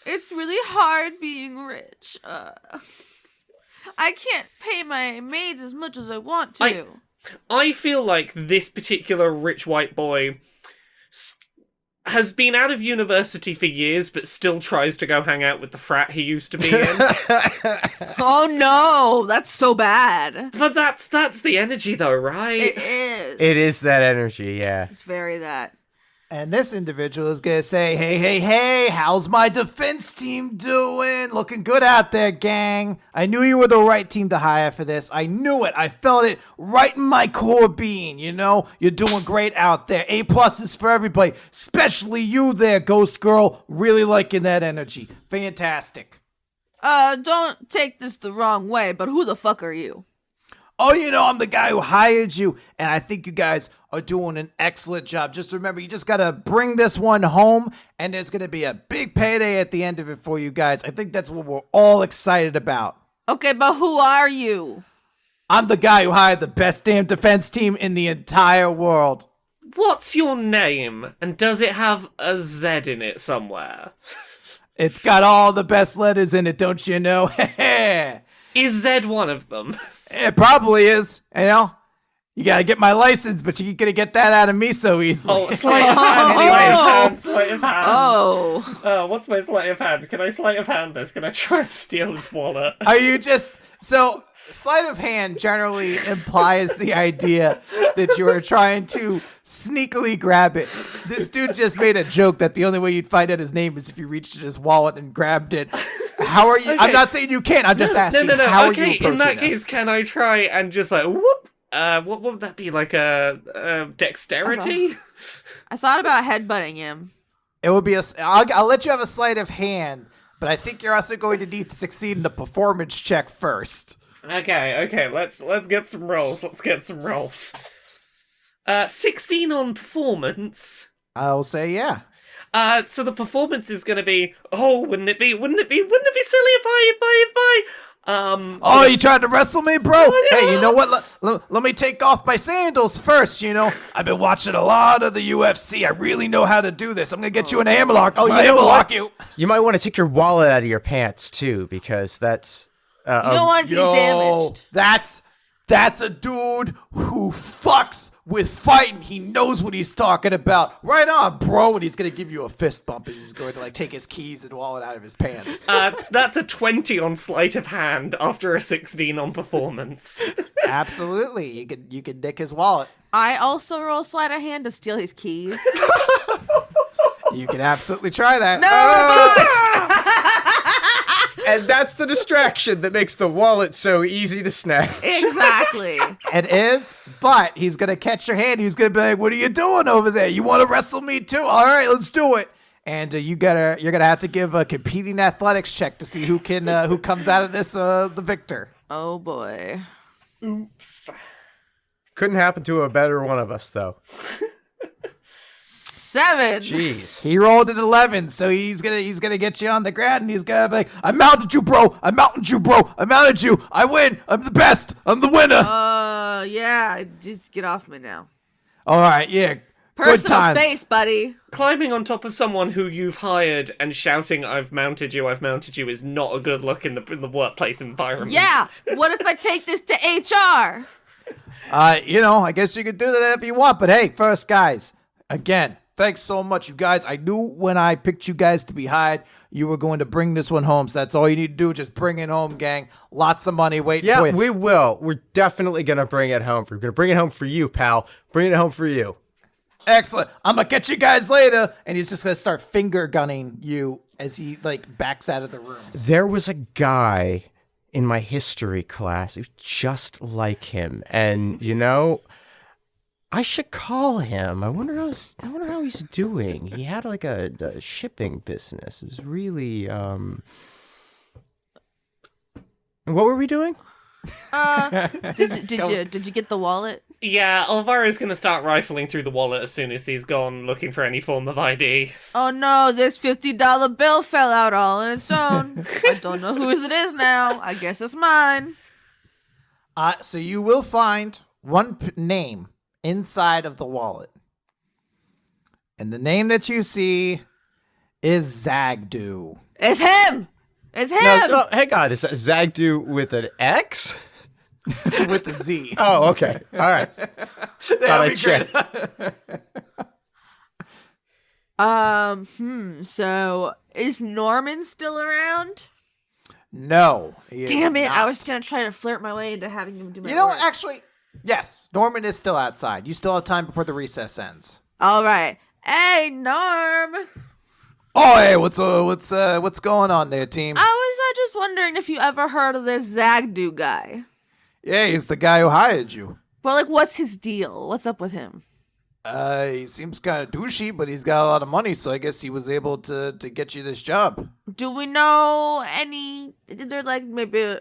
It's really hard being rich. I can't pay my maids as much as I want to. I feel like this particular rich white boy has been out of university for years, but still tries to go hang out with the frat he used to be in. Oh no, that's so bad. But that's the energy, though, right? It is. It is that energy, yeah. It's very that. And this individual is going to say, hey, how's my defense team doing? Looking good out there, gang. I knew you were the right team to hire for this. I knew it. I felt it right in my core being, You're doing great out there. A+ is for everybody, especially you there, Ghost Girl. Really liking that energy. Fantastic. Don't take this the wrong way, but who the fuck are you? Oh, I'm the guy who hired you, and I think you guys are doing an excellent job. Just remember, you just got to bring this one home, and there's going to be a big payday at the end of it for you guys. I think that's what we're all excited about. Okay, but who are you? I'm the guy who hired the best damn defense team in the entire world. What's your name? And does it have a Z in it somewhere? It's got all the best letters in it, don't you know? Is Z one of them? It probably is, You gotta get my license, but you ain't gonna get that out of me so easily. Oh, sleight of hand, sleight of hand. Oh. What's my sleight of hand? Can I sleight of hand this? Can I try and steal his wallet? Are you just... So, sleight of hand generally implies the idea that you are trying to sneakily grab it. This dude just made a joke that the only way you'd find out his name is if you reached in his wallet and grabbed it. How are you... Okay. I'm not saying you can't. I'm just asking, No. how are you Okay, approaching in that this? case, can I try and just like, whoop? What would that be, like a dexterity? I thought about headbutting him. It would be I'll let you have a sleight of hand, but I think you're also going to need to succeed in a performance check first. Okay, let's get some rolls. 16 on performance. I'll say yeah. So the performance is gonna be, wouldn't it be silly if I Oh, you trying to wrestle me, bro? Hey, you know what? Let me take off my sandals first, I've been watching a lot of the UFC. I really know how to do this. I'm going to get you in a hammerlock. Oh, you hammerlock you. You might want to take your wallet out of your pants, too, because that's... You don't want to get damaged. That's a dude who fucks with fighting. He knows what he's talking about. Right on, bro. And he's going to give you a fist bump. And he's going to take his keys and wallet out of his pants. That's a 20 on sleight of hand after a 16 on performance. Absolutely. You can nick his wallet. I also roll sleight of hand to steal his keys. You can absolutely try that. No! And that's the distraction that makes the wallet so easy to snatch. Exactly. It is, but he's going to catch your hand. He's going to be like, what are you doing over there? You want to wrestle me too? All right, let's do it. And you're going to have to give a competing athletics check to see who comes out of this the victor. Oh, boy. Oops. Couldn't happen to a better one of us, though. 7. Jeez. He rolled an 11, so he's gonna get you on the ground, and he's gonna be like, "I mounted you, bro. I mounted you, bro. I mounted you. I win. I'm the best. I'm the winner." Yeah, just get off me now. All right, yeah. Good Personal times. space, buddy. Climbing on top of someone who you've hired and shouting, I've mounted you, is not a good look in the workplace environment. Yeah, what if I take this to HR? I guess you could do that if you want, but hey, first, guys, again, thanks so much, you guys. I knew when I picked you guys to be hired, you were going to bring this one home, so that's all you need to do. Just bring it home, gang. Lots of money waiting for Yeah, you. we will. We're definitely going to bring it home. We're going to bring it home for you, pal. Bring it home for you. Excellent. I'm gonna catch you guys later. And he's just gonna start finger gunning you as he backs out of the room. There was a guy in my history class who's just like him, and I should call him. I wonder how he's doing. He had a shipping business. It was really What were we doing? Did you get the wallet? Yeah, Elvira's gonna start rifling through the wallet as soon as he's gone, looking for any form of ID. Oh no, this $50 bill fell out all on its own. I don't know whose it is now. I guess it's mine. So you will find one name inside of the wallet. And the name that you see is Zagdu. It's him! It's him! No, hang on. Is that Zagdu with an X? With the Z. Oh, okay. All right. Thought I'd check. So is Norman still around? No. he is Damn it, not. I was gonna try to flirt my way into having him do my You know work. what? Actually, yes. Norman is still outside. You still have time before the recess ends. Alright. Hey, Norm! Oh, hey, what's going on there, team? I was just wondering if you ever heard of this Zagdu guy. Yeah, he's the guy who hired you. Well, what's his deal? What's up with him? He seems kind of douchey, but he's got a lot of money, so I guess he was able to get you this job. Do we know is there maybe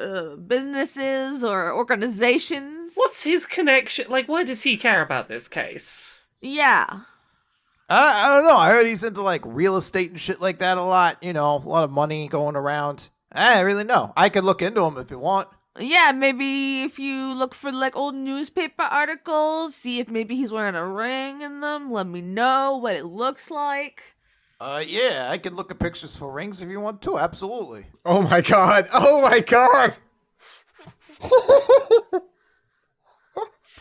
businesses or organizations? What's his connection? Why does he care about this case? Yeah. I don't know. I heard he's into real estate and shit like that a lot. A lot of money going around. I don't really know. I could look into him if you want. Yeah, maybe if you look for old newspaper articles, see if maybe he's wearing a ring in them, let me know what it looks like. Yeah, I could look at pictures for rings if you want to. Absolutely. Oh my god. Oh my god.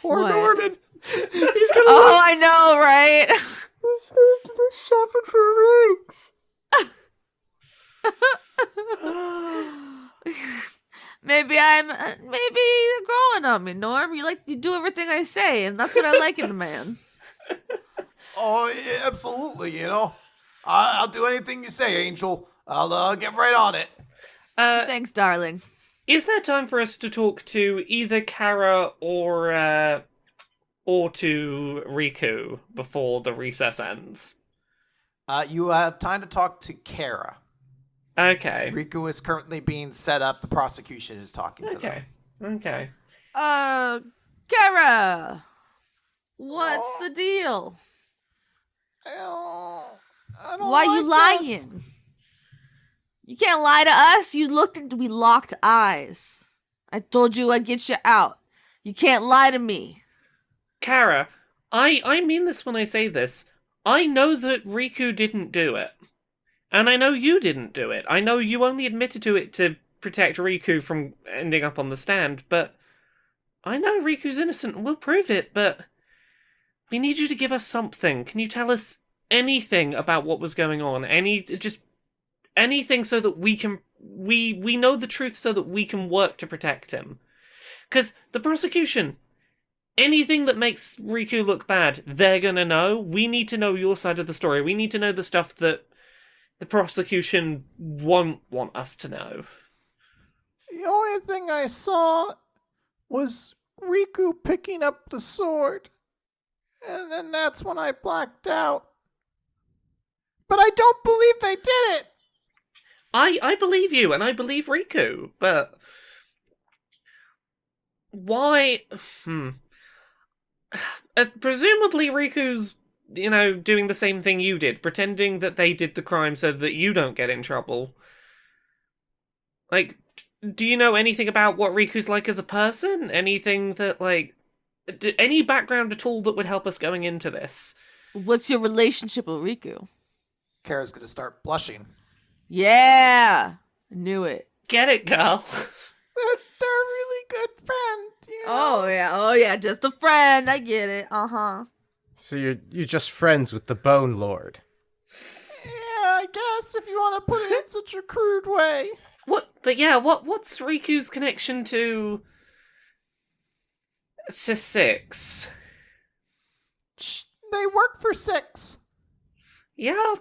Poor What? Norman. He's gonna Oh, I know, right? He's gonna be shopping for rings. Maybe you're growing on me, Norm. You do everything I say, and that's what I like in a man. Oh, yeah, absolutely. I'll do anything you say, Angel. I'll get right on it. Thanks, darling. Is there time for us to talk to either Kara or to Riku before the recess ends? You have time to talk to Kara. Okay. Riku is currently being set up. The prosecution is talking to them. Okay. Kara! What's the deal? I don't Why you like this. lying? You can't lie to us. We locked eyes. I told you I'd get you out. You can't lie to me. Kara, I mean this when I say this. I know that Riku didn't do it. And I know you didn't do it. I know you only admitted to it to protect Riku from ending up on the stand, but I know Riku's innocent and we'll prove it, but we need you to give us something. Can you tell us anything about what was going on? Anything so that we know the truth so that we can work to protect him. Because the prosecution, anything that makes Riku look bad, they're gonna know. We need to know your side of the story. We need to know the stuff that the prosecution won't want us to know. The only thing I saw was Riku picking up the sword. And then that's when I blacked out. But I don't believe they did it! I believe you, and I believe Riku, but why? Presumably Riku's doing the same thing you did, pretending that they did the crime so that you don't get in trouble. Like, do you know anything about what Riku's like as a person? Anything that, any background at all that would help us going into this? What's your relationship with Riku? Kara's gonna start blushing. Yeah! I knew it. Get it, girl. They're a really good friend. You know? Oh yeah, just a friend. I get it. Uh-huh. So you're just friends with the Bone Lord. Yeah, I guess if you want to put it in such a crude way. What's Riku's connection to 6? They work for 6. Yeah,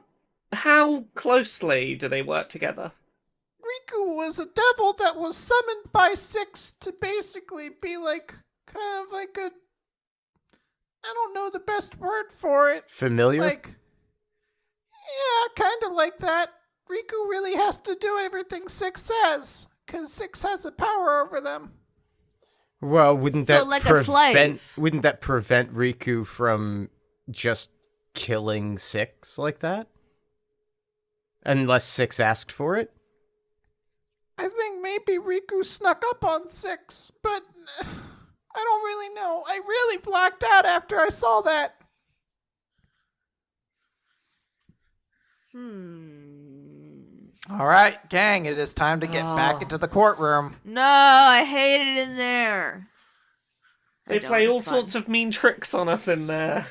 how closely do they work together? Riku was a devil that was summoned by 6 to basically be kind of like a... I don't know the best word for it. Familiar? Yeah, kind of like that. Riku really has to do everything 6 says, because 6 has a power over them. Well, wouldn't So that like a slave. Wouldn't that prevent Riku from just killing 6 like that? Unless 6 asked for it? I think maybe Riku snuck up on 6, but I don't really know. I really blacked out after I saw that. All right, gang, it is time to get back into the courtroom. No, I hate it in there. They play all sorts of mean tricks on us in there.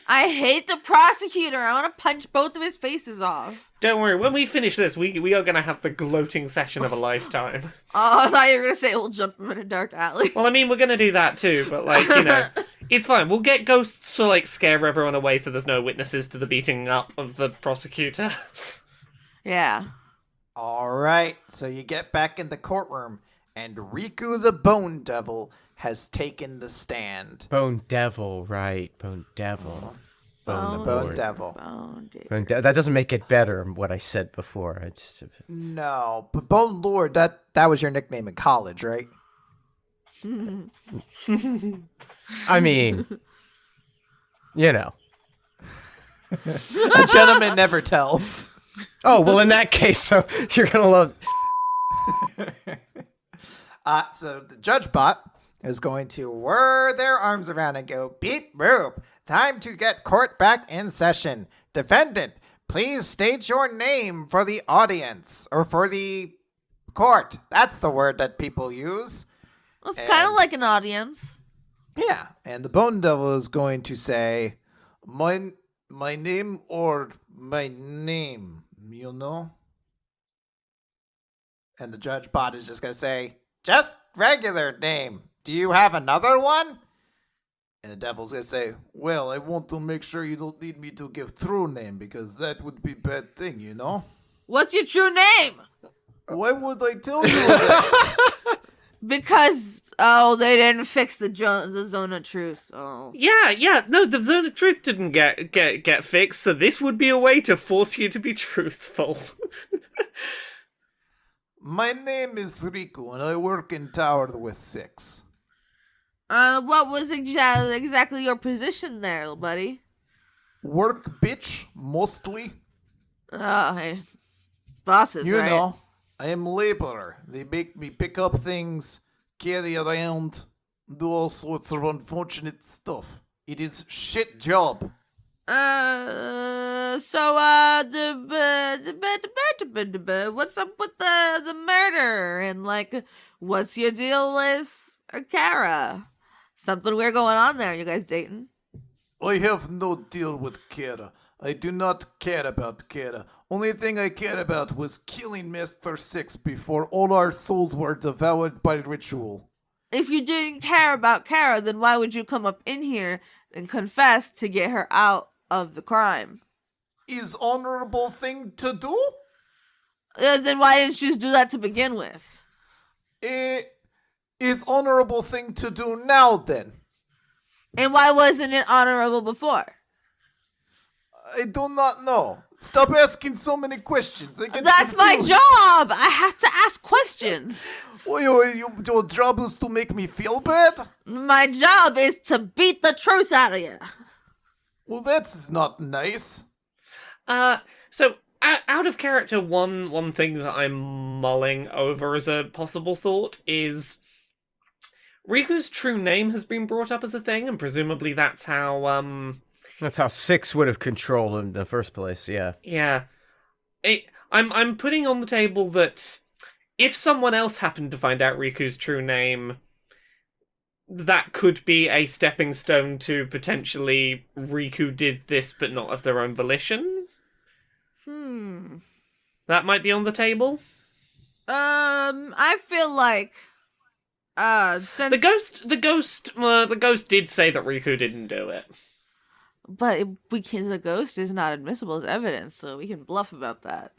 I hate the prosecutor. I want to punch both of his faces off. Don't worry, when we finish this, we are going to have the gloating session of a lifetime. Oh, I thought you were going to say we'll jump him in a dark alley. Well, I mean, we're going to do that too, but, it's fine. We'll get ghosts to, scare everyone away so there's no witnesses to the beating up of the prosecutor. Yeah. All right, so you get back in the courtroom, and Riku the Bone Devil has taken the stand. Bone Devil, right. Bone Devil. Bone Lord. Devil. That doesn't make it better, what I said before. It's No, but Bone Lord, that was your nickname in college, right? I mean, A gentleman never tells. Oh, well, in that case, so you're going to love... So the judge bot is going to whir their arms around and go, beep, boop. Time to get court back in session. Defendant, please state your name for the audience, or for the court. That's the word that people use. Well, it's kind of like an audience. Yeah, and the Bone Devil is going to say, my name or my name, you know? And the judge bot is just going to say, just regular name. Do you have another one? And the devil's going to say, well, I want to make sure you don't need me to give true name, because that would be bad thing, you know? What's your true name? Why would I tell you that? Because, they didn't fix the zone of truth. Oh. Yeah, no, the zone of truth didn't get fixed, so this would be a way to force you to be truthful. My name is Riku, and I work in Tower with 6. What was exactly your position there, buddy? Work, bitch, mostly. Hey, bosses, You right? know, I am laborer. They make me pick up things, carry around, do all sorts of unfortunate stuff. It is shit job. What's up with the murder? And, what's your deal with Kara? Something weird going on there. You guys dating? I have no deal with Kara. I do not care about Kara. Only thing I cared about was killing Master 6 before all our souls were devoured by ritual. If you didn't care about Kara, then why would you come up in here and confess to get her out of the crime? Is honorable thing to do? Then why didn't you just do that to begin with? Is honorable thing to do now then? And why wasn't it honorable before? I do not know. Stop asking so many questions. That's my job! I have to ask questions. Your job is to make me feel bad? My job is to beat the truth out of you. Well, that's not nice. So out of character, one thing that I'm mulling over as a possible thought is Riku's true name has been brought up as a thing, and presumably that's how That's how Six would have controlled him in the first place, yeah. yeah. I'm putting on the table that if someone else happened to find out Riku's true name, that could be a stepping stone to potentially Riku did this but not of their own volition. That might be on the table. I feel like since The ghost did say that Riku didn't do it. but the ghost is not admissible as evidence, so we can bluff about that.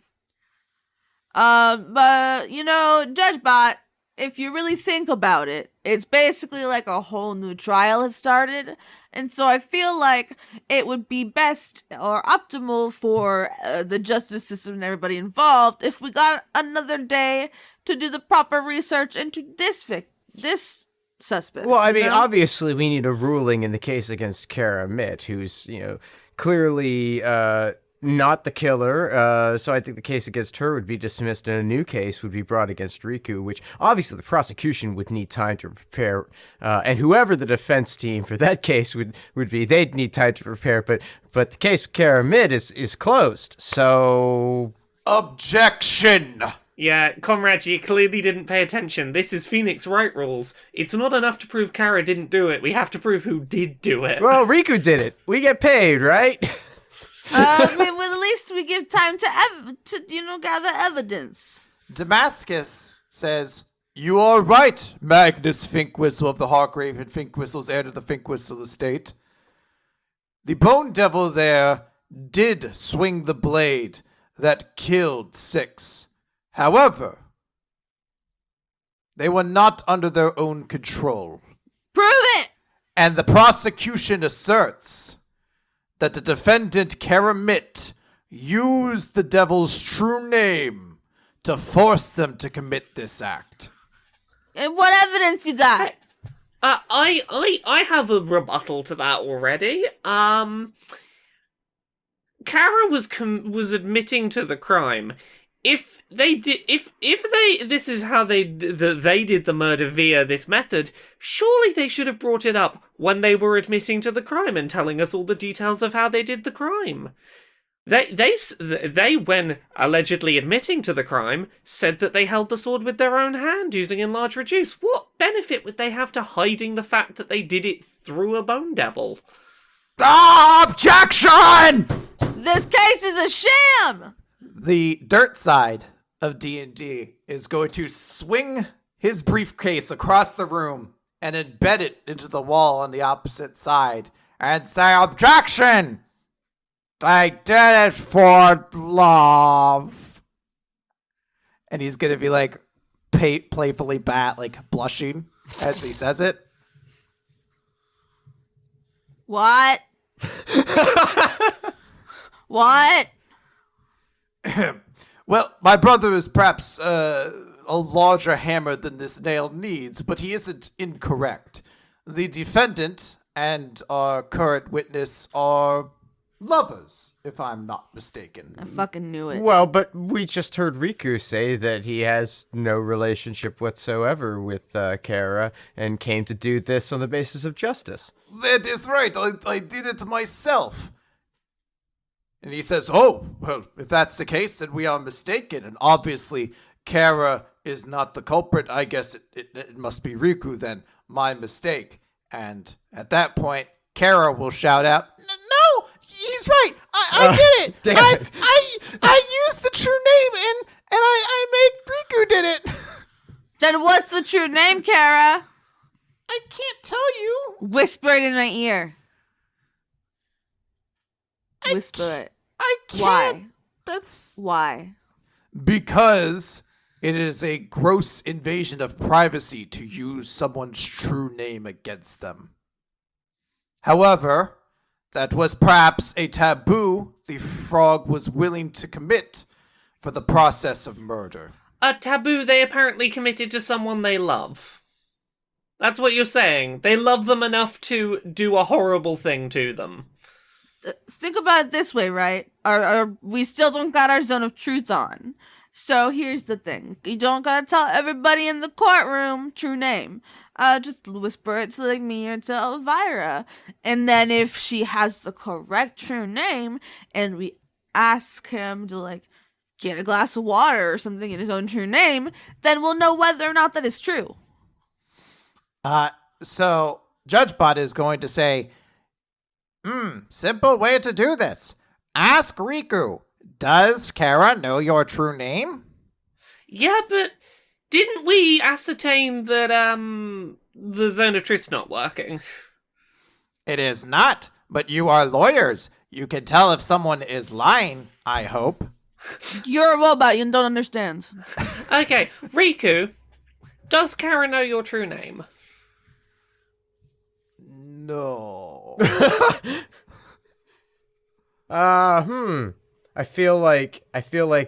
But JudgeBot, if you really think about it, it's basically like a whole new trial has started. And so I feel like it would be best or optimal for the justice system and everybody involved if we got another day to do the proper research into this suspect. Well, I mean, obviously we need a ruling in the case against Kara Mitt, who's, clearly not the killer. So I think the case against her would be dismissed and a new case would be brought against Riku, which obviously the prosecution would need time to prepare. And whoever the defense team for that case would be, they'd need time to prepare. But the case with Kara Mitt is closed. So... Objection! Yeah, comrade, you clearly didn't pay attention. This is Phoenix Wright rules. It's not enough to prove Kara didn't do it. We have to prove who did do it. Well, Riku did it. We get paid, right? At least we give time to gather evidence. Damascus says, "You are right, Magnus Finkwhistle of the Hargraven Finkwhistles, heir to the Finkwhistle estate. The Bone Devil there did swing the blade that killed Six. However, they were not under their own control. Prove it! And the prosecution asserts that the defendant, Kara Mitt, used the devil's true name to force them to commit this act." And what evidence you got? I have a rebuttal to that already. Kara was admitting to the crime. If this is how they did the murder via this method, surely they should have brought it up when they were admitting to the crime and telling us all the details of how they did the crime. They when allegedly admitting to the crime, said that they held the sword with their own hand using enlarge reduce. What benefit would they have to hiding the fact that they did it through a bone devil? Objection! This case is a sham! The dirt side of D&D is going to swing his briefcase across the room and embed it into the wall on the opposite side and say, "Objection! I did it for love." And he's going to be like playfully blushing as he says it. What? What? Well, my brother is perhaps a larger hammer than this nail needs, but he isn't incorrect. The defendant and our current witness are lovers, if I'm not mistaken. I fucking knew it. Well, but we just heard Riku say that he has no relationship whatsoever with Kara and came to do this on the basis of justice. That is right. I did it myself. And he says, "Oh, well, if that's the case, then we are mistaken. And obviously, Kara is not the culprit. I guess it must be Riku then. My mistake." And at that point, Kara will shout out, "No, he's right. I did it. Damn it. I used the true name and I made Riku did it." Then what's the true name, Kara? "I can't tell you." Whisper it in my ear. Whisper it. I can't. Why? That's Why? because it is a gross invasion of privacy to use someone's true name against them. However, that was perhaps a taboo the frog was willing to commit for the process of murder. A taboo they apparently committed to someone they love. That's what you're saying. They love them enough to do a horrible thing to them. think about it this way, right? We still don't got our zone of truth on. So here's the thing. You don't gotta tell everybody in the courtroom true name. Just whisper it to like me or to Elvira. And then if she has the correct true name and we ask him to like get a glass of water or something in his own true name, then we'll know whether or not that is true. So Judge Bot is going to say, simple way to do this. Ask Riku, does Kara know your true name? Yeah, but didn't we ascertain that the zone of truth's not working? It is not, but you are lawyers. You can tell if someone is lying, I hope. You're a robot, you don't understand. Okay, Riku, does Kara know your true name? No. I feel like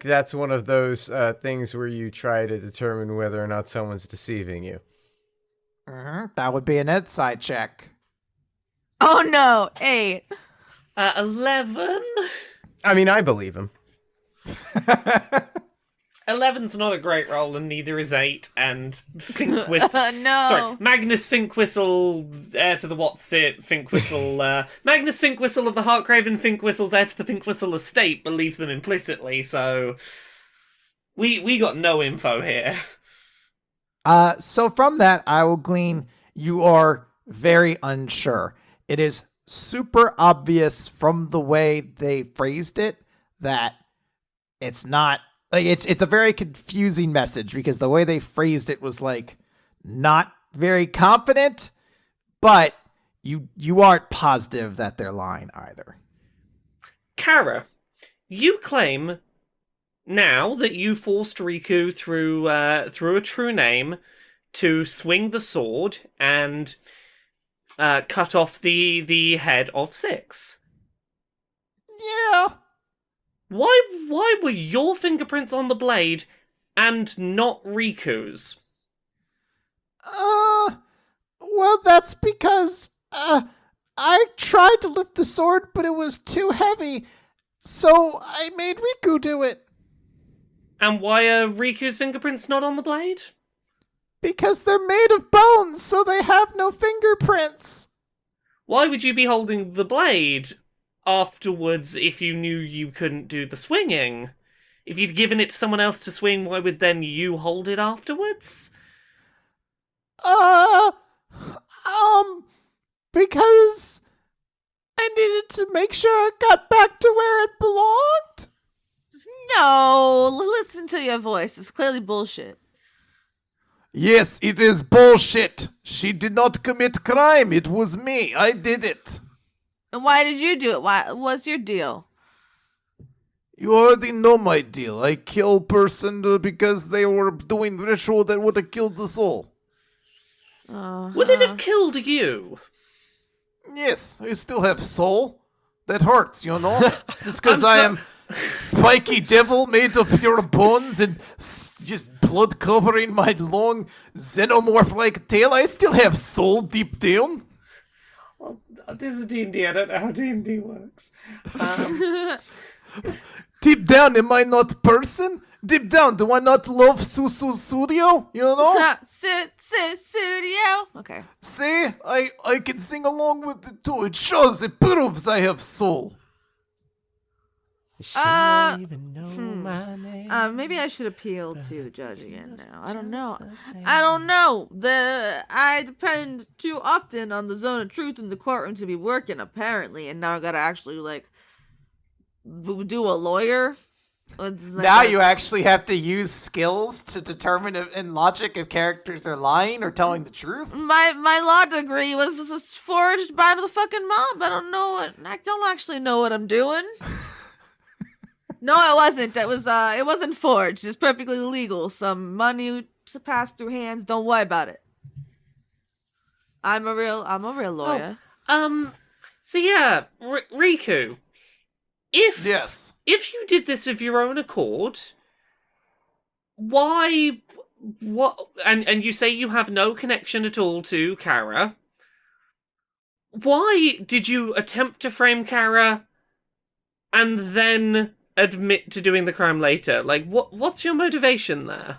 that's one of those things where you try to determine whether or not someone's deceiving you. That would be an insight check. Oh no, 8. 11? I mean, I believe him. 11's not a great roll, and neither is 8, and Finkwhistle... No. Sorry, Magnus Finkwhistle, heir to the What's-It, Finkwhistle... Magnus Finkwhistle of the Heartcraven Finkwhistles, heir to the Finkwhistle estate, believes them implicitly, so... We got no info here. So from that, I will glean you are very unsure. It is super obvious from the way they phrased it that it's not... Like it's a very confusing message because the way they phrased it was like not very confident, but you aren't positive that they're lying either. Kara, you claim now that you forced Riku through a true name to swing the sword and cut off the head of 6. Yeah. Why were your fingerprints on the blade and not Riku's? Well, that's because I tried to lift the sword, but it was too heavy, so I made Riku do it. And why are Riku's fingerprints not on the blade? Because they're made of bones, so they have no fingerprints. Why would you be holding the blade afterwards if you knew you couldn't do the swinging? If you'd given it to someone else to swing, why would then you hold it afterwards? Because I needed to make sure it got back to where it belonged. No, listen to your voice. It's clearly bullshit. Yes, it is bullshit. She did not commit crime. It was me. I did it. And why did you do it? What's your deal? You already know my deal. I kill person because they were doing ritual that would have killed the soul. Would it have killed you? Yes, I still have soul. That hurts, you know? Just because I am spiky devil made of pure bones and just blood covering my long xenomorph-like tail, I still have soul deep down. Well, this is D&D. I don't know how D&D works. Deep down, am I not person? Deep down, do I not love Susu Studio? You know? Studio. Okay. See? I can sing along with it too. It shows, it proves I have soul. Maybe I should appeal to the judge again now. I don't know. I don't know. I depend too often on the zone of truth in the courtroom to be working, apparently, and now I gotta actually, like, do a lawyer. Now you actually have to use skills to determine in logic if characters are lying or telling the truth. My law degree was forged by the fucking mob. I don't actually know what I'm doing. No, it wasn't. It wasn't forged. It's perfectly legal. Some money to pass through hands. Don't worry about it. I'm a real lawyer. So yeah, Riku, Yes. If you did this of your own accord, why? What? And you say you have no connection at all to Kara. Why did you attempt to frame Kara and then admit to doing the crime later? Like, what's your motivation there?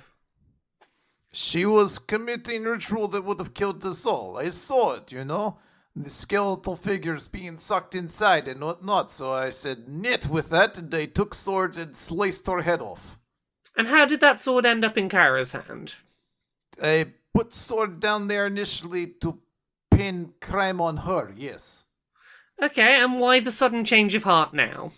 She was committing ritual that would have killed us all. I saw it, you know? The skeletal figures being sucked inside and whatnot, so I said knit with that, and I took sword and sliced her head off. And how did that sword end up in Kara's hand? I put sword down there initially to pin crime on her, yes. Okay, and why the sudden change of heart now?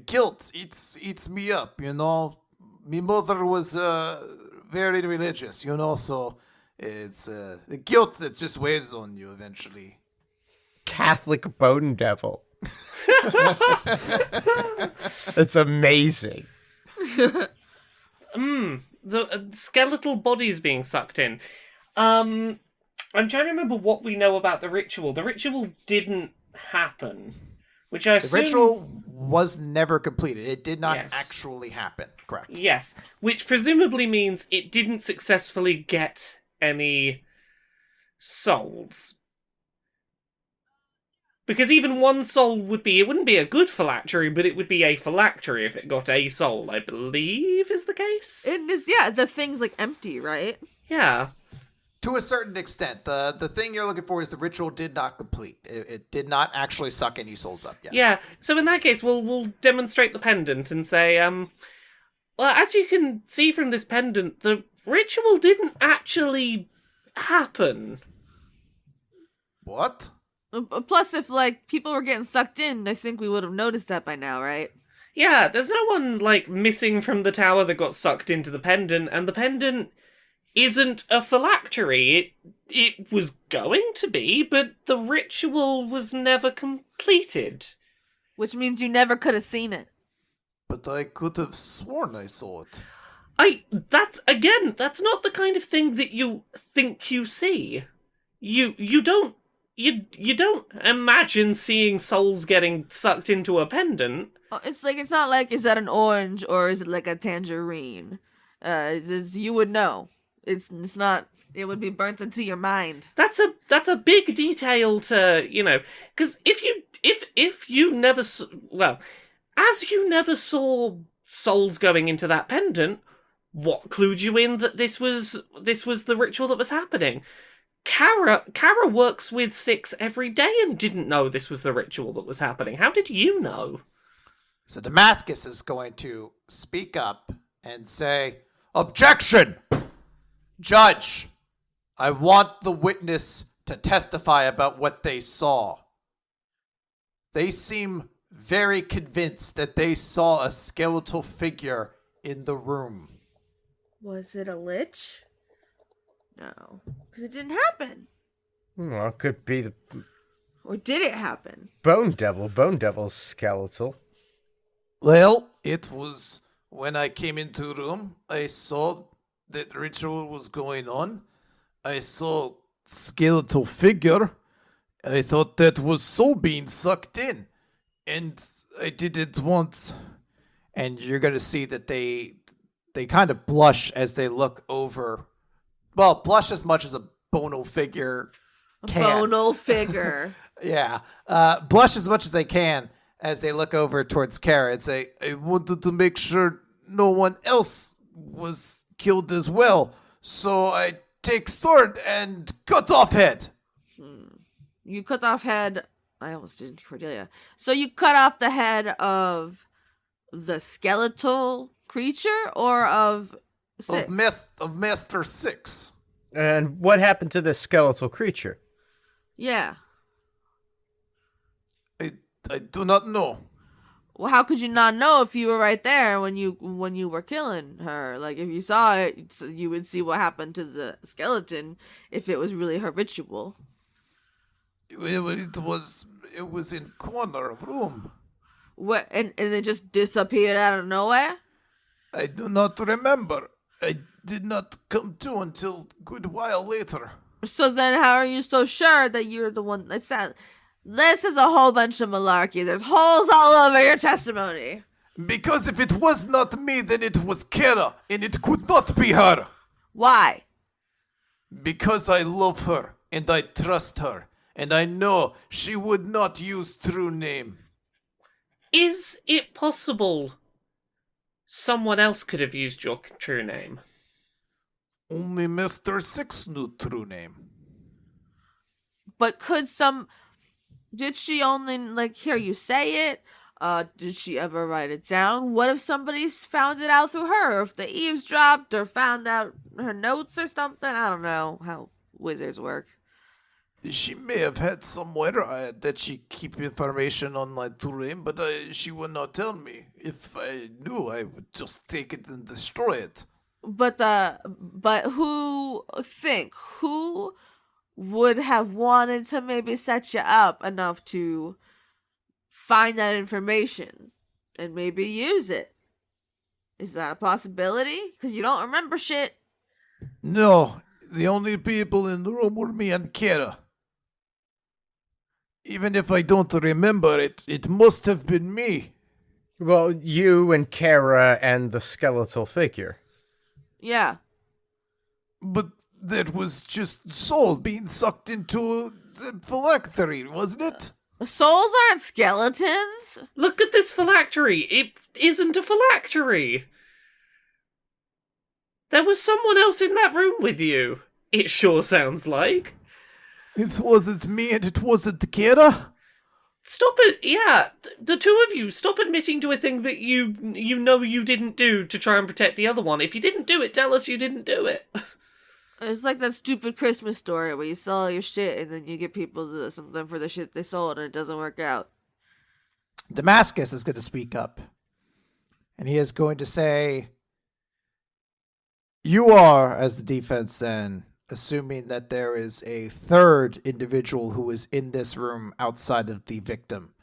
Guilt eats me up, you know? My mother was very religious, you know, so it's the guilt that just weighs on you eventually. Catholic bone devil. That's amazing. The skeletal bodies being sucked in. I'm trying to remember what we know about the ritual. The ritual didn't happen, which I assume... The ritual was never completed. It did not Yes. actually happen. Correct. Yes, which presumably means it didn't successfully get any souls. Because even one soul would be... It wouldn't be a good phylactery, but it would be a phylactery if it got a soul, I believe is the case. It is, yeah, the thing's like empty, right? Yeah. To a certain extent, the thing you're looking for is the ritual did not complete. It did not actually suck any souls up. Yes. Yeah, so in that case, we'll demonstrate the pendant and say, well, as you can see from this pendant, the ritual didn't actually happen. What? Plus, if, like, people were getting sucked in, I think we would have noticed that by now, right? Yeah, there's no one, like, missing from the tower that got sucked into the pendant, and the pendant isn't a phylactery. It was going to be, but the ritual was never completed. Which means you never could have seen it. But I could have sworn I saw it. That's not the kind of thing that you think you see. You don't imagine seeing souls getting sucked into a pendant. It's not like, is that an orange or is it like a tangerine? You would know. It's not, it would be burnt into your mind. That's a big detail to, because if you never, as you never saw souls going into that pendant, what clued you in that this was the ritual that was happening? Kara works with Six every day and didn't know this was the ritual that was happening. How did you know? So Damascus is going to speak up and say, "Objection! Judge, I want the witness to testify about what they saw. They seem very convinced that they saw a skeletal figure in the room." Was it a lich? No. Because it didn't happen. Well, it could be the Or did it happen? bone devil. Bone devil's skeletal. Well, it was when I came into the room, I saw that ritual was going on. I saw skeletal figure. I thought that was soul being sucked in. And I didn't want... And you're going to see that they kind of blush as they look over... Well, blush as much as a bono figure can. Bonal figure. Yeah. Blush as much as they can as they look over towards Kara and say, "I wanted to make sure no one else was killed as well. So I take sword and cut off head." You cut off head. I almost did Cordelia. So you cut off the head of the skeletal creature or of Six? Of Master Six. And what happened to this skeletal creature? Yeah. I do not know. Well, how could you not know if you were right there when you were killing her? Like, if you saw it, you would see what happened to the skeleton if it was really her ritual. It was in corner of room. What? And it just disappeared out of nowhere? I do not remember. I did not come to until a good while later. So then how are you so sure that you're the one that said... This is a whole bunch of malarkey. There's holes all over your testimony. Because if it was not me, then it was Kara, and it could not be her. Why? Because I love her, and I trust her, and I know she would not use true name. Is it possible someone else could have used your true name? Only Mr. Six knew true name. But did she only, hear you say it? Did she ever write it down? What if somebody's found it out through her? Or if they eavesdropped or found out her notes or something? I don't know how wizards work. She may have had somewhere that she keep information on my true name, but she would not tell me. If I knew, I would just take it and destroy it. But who would have wanted to maybe set you up enough to find that information and maybe use it? Is that a possibility? Because you don't remember shit. No, the only people in the room were me and Kara. Even if I don't remember it, it must have been me. Well, you and Kara and the skeletal figure. Yeah. But that was just soul being sucked into the phylactery, wasn't it? Souls aren't skeletons. Look at this phylactery. It isn't a phylactery. There was someone else in that room with you. It sure sounds like. It wasn't me and it wasn't Kara. Stop it. Yeah, the two of you, stop admitting to a thing that you know you didn't do to try and protect the other one. If you didn't do it, tell us you didn't do it. It's like that stupid Christmas story where you sell all your shit and then you get people to do something for the shit they sold and it doesn't work out. Damascus is going to speak up. And he is going to say, you are, as the defense then, assuming that there is a third individual who is in this room outside of the victim.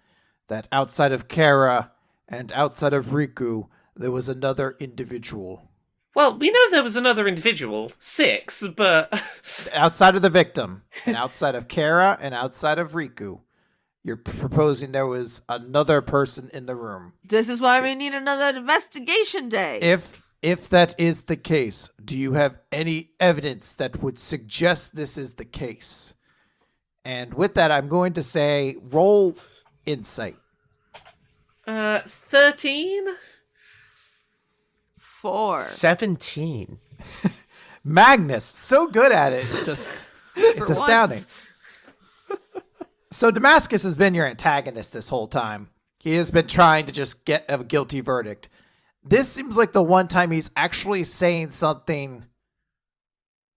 That outside of Kara and outside of Riku, there was another individual. Well, we know there was another individual, 6, but... Outside of the victim, and outside of Kara and outside of Riku, you're proposing there was another person in the room. This is why we need another investigation day. If that is the case, do you have any evidence that would suggest this is the case? And with that, I'm going to say, roll insight. 13? 4. 17. Magnus, so good at it. It's astounding. So Damascus has been your antagonist this whole time. He has been trying to just get a guilty verdict. This seems like the one time he's actually saying something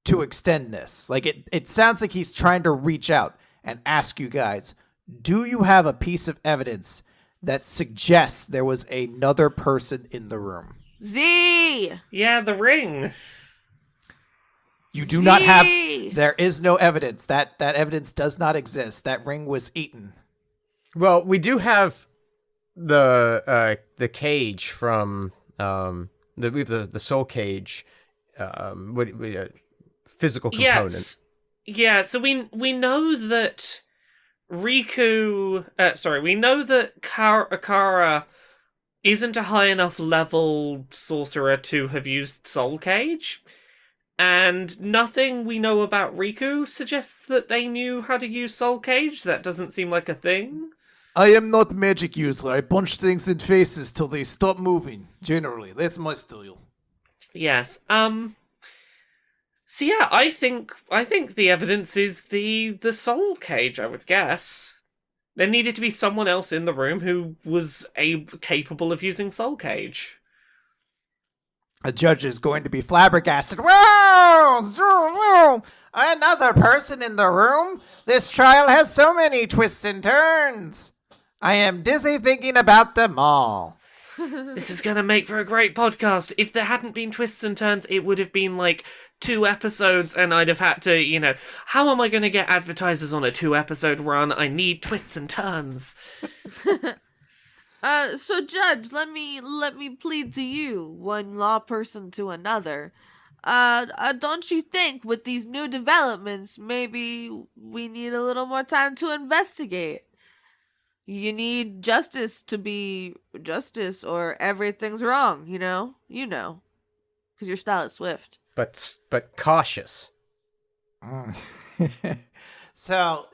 to extend this. Like it sounds like he's trying to reach out and ask you guys, do you have a piece of evidence that suggests there was another person in the room? Z! Yeah, the ring. You do not have... There is no evidence. That evidence does not exist. That ring was eaten. Well, we do have the cage from the soul cage, physical component. Yes. Yeah, so we know that Riku... we know that Kara isn't a high enough level sorcerer to have used Soul Cage, and nothing we know about Riku suggests that they knew how to use Soul Cage. That doesn't seem like a thing. I am not magic user. I punch things in faces till they stop moving. Generally, that's my style. Yes. So yeah, I think the evidence is the Soul Cage, I would guess. There needed to be someone else in the room who was capable of using Soul Cage. A judge is going to be flabbergasted. Whoa! Another person in the room? This trial has so many twists and turns. I am dizzy thinking about them all. This is gonna make for a great podcast. If there hadn't been twists and turns, it would have been like 2 episodes, and I'd have had to, how am I gonna get advertisers on a 2-episode run? I need twists and turns. So Judge, let me plead to you, one law person to another. Don't you think with these new developments, maybe we need a little more time to investigate? You need justice to be justice, or everything's wrong, you know? Because your style is swift. But cautious. So,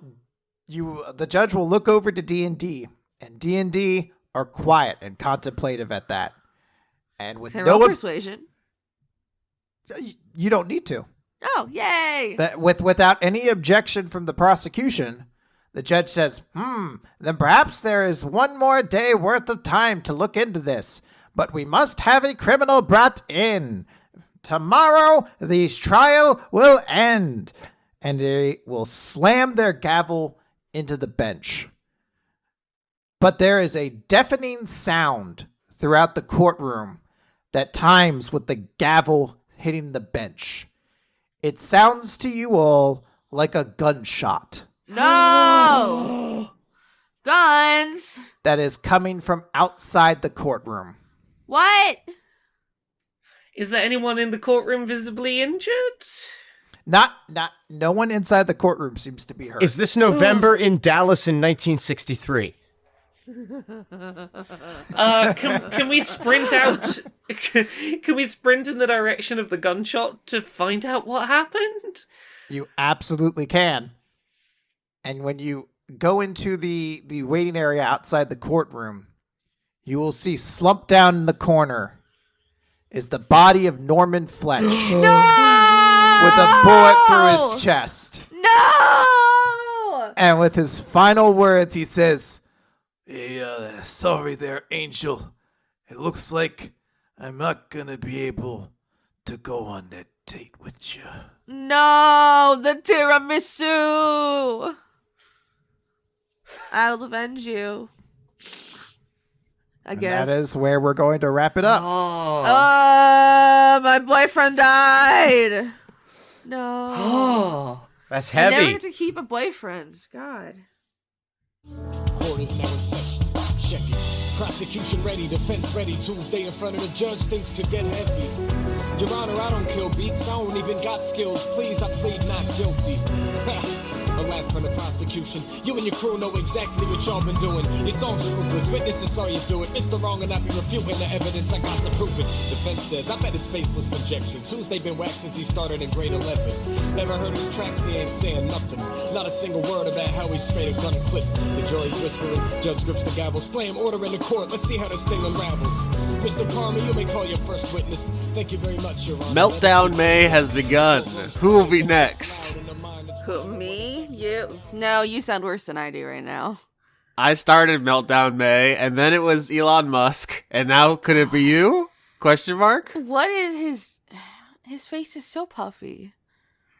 the judge will look over to D&D, and D&D are quiet and contemplative at that. And with Can I no roll persuasion? you don't need to. Oh, yay! Without any objection from the prosecution, the judge says, then perhaps there is one more day worth of time to look into this, but we must have a criminal brought in. Tomorrow, the trial will end. And they will slam their gavel into the bench. But there is a deafening sound throughout the courtroom that times with the gavel hitting the bench. It sounds to you all like a gunshot. No! Guns! That is coming from outside the courtroom. What? Is there anyone in the courtroom visibly injured? No one inside the courtroom seems to be hurt. Is this November in Dallas in 1963? Can we sprint out? Can we sprint in the direction of the gunshot to find out what happened? You absolutely can. And when you go into the waiting area outside the courtroom, you will see slumped down in the corner is the body of Norman Fletch. No! With a bullet through his chest. No! And with his final words, he says, Hey, sorry there, Angel. It looks like I'm not gonna be able to go on that date with you. No! The tiramisu! I'll avenge you. I guess. That is where we're going to wrap it up. Oh. My boyfriend died. No. Oh. That's I never heavy. get to keep a boyfriend. God. Court is now in session. Check it. Prosecution ready, defense ready. Tuesday in front of the judge, things could get heavy. Your Honor, I don't kill beats. I don't even got skills. Please, I plead not guilty. A laugh from the prosecution. You and your crew know exactly what y'all been doing. Your songs are ruthless. Witnesses saw you do it. Mr. Wrong and I be refuting the evidence. I got to prove it. Defense says, I bet it's baseless conjecture. Tuesday been whacked since he started in grade 11. Never heard his tracks, he ain't saying nothing. Not a single word about how he sprayed a gun clip. The jury's whispering. Judge grips the gavel. Slam order in the court. Let's see how this thing unravels. Mr. Palmer, you may call your first witness. Thank you very much, Your Honor. Meltdown May has begun. Who will be next? Who, me? You? No, you sound worse than I do right now. I started Meltdown May, and then it was Elon Musk, and now could it be you? Question mark? What is his face is so puffy.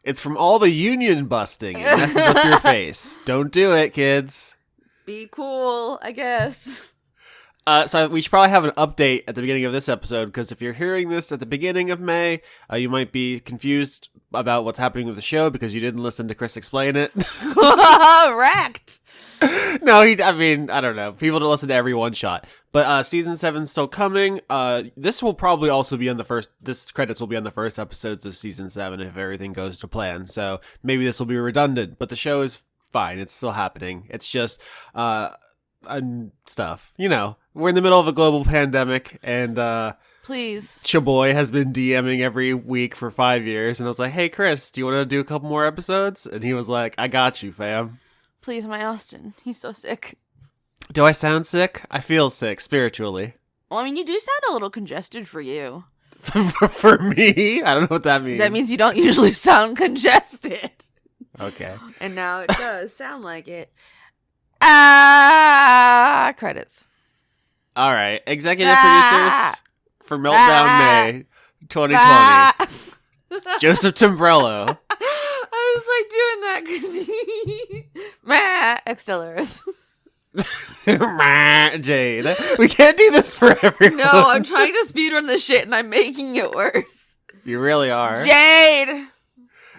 It's from all the union busting. It messes up your face. Don't do it, kids. Be cool, I guess. So we should probably have an update at the beginning of this episode, because if you're hearing this at the beginning of May, you might be confused about what's happening with the show because you didn't listen to Chris explain it. Wrecked. No, I don't know. People don't listen to every one shot. But season 7's still coming. This will probably also be on this credits will be on the first episodes of season 7 if everything goes to plan. So maybe this will be redundant, but the show is fine. It's still happening. It's just, stuff. You know, we're in the middle of a global pandemic, and Please. Chaboy has been DMing every week for 5 years, and I was like, hey, Chris, do you want to do a couple more episodes? And he was like, I got you, fam. Please, my Austin. He's so sick. Do I sound sick? I feel sick, spiritually. Well, I mean, you do sound a little congested for you. For me? I don't know what that means. That means you don't usually sound congested. Okay. And now it does sound like it. Credits. All right. Executive producers for Meltdown May 2020. Joseph Timbrello. I was like doing that because Extillers. Jade. We can't do this for everyone. No, I'm trying to speedrun the shit and I'm making it worse. You really are. Jade!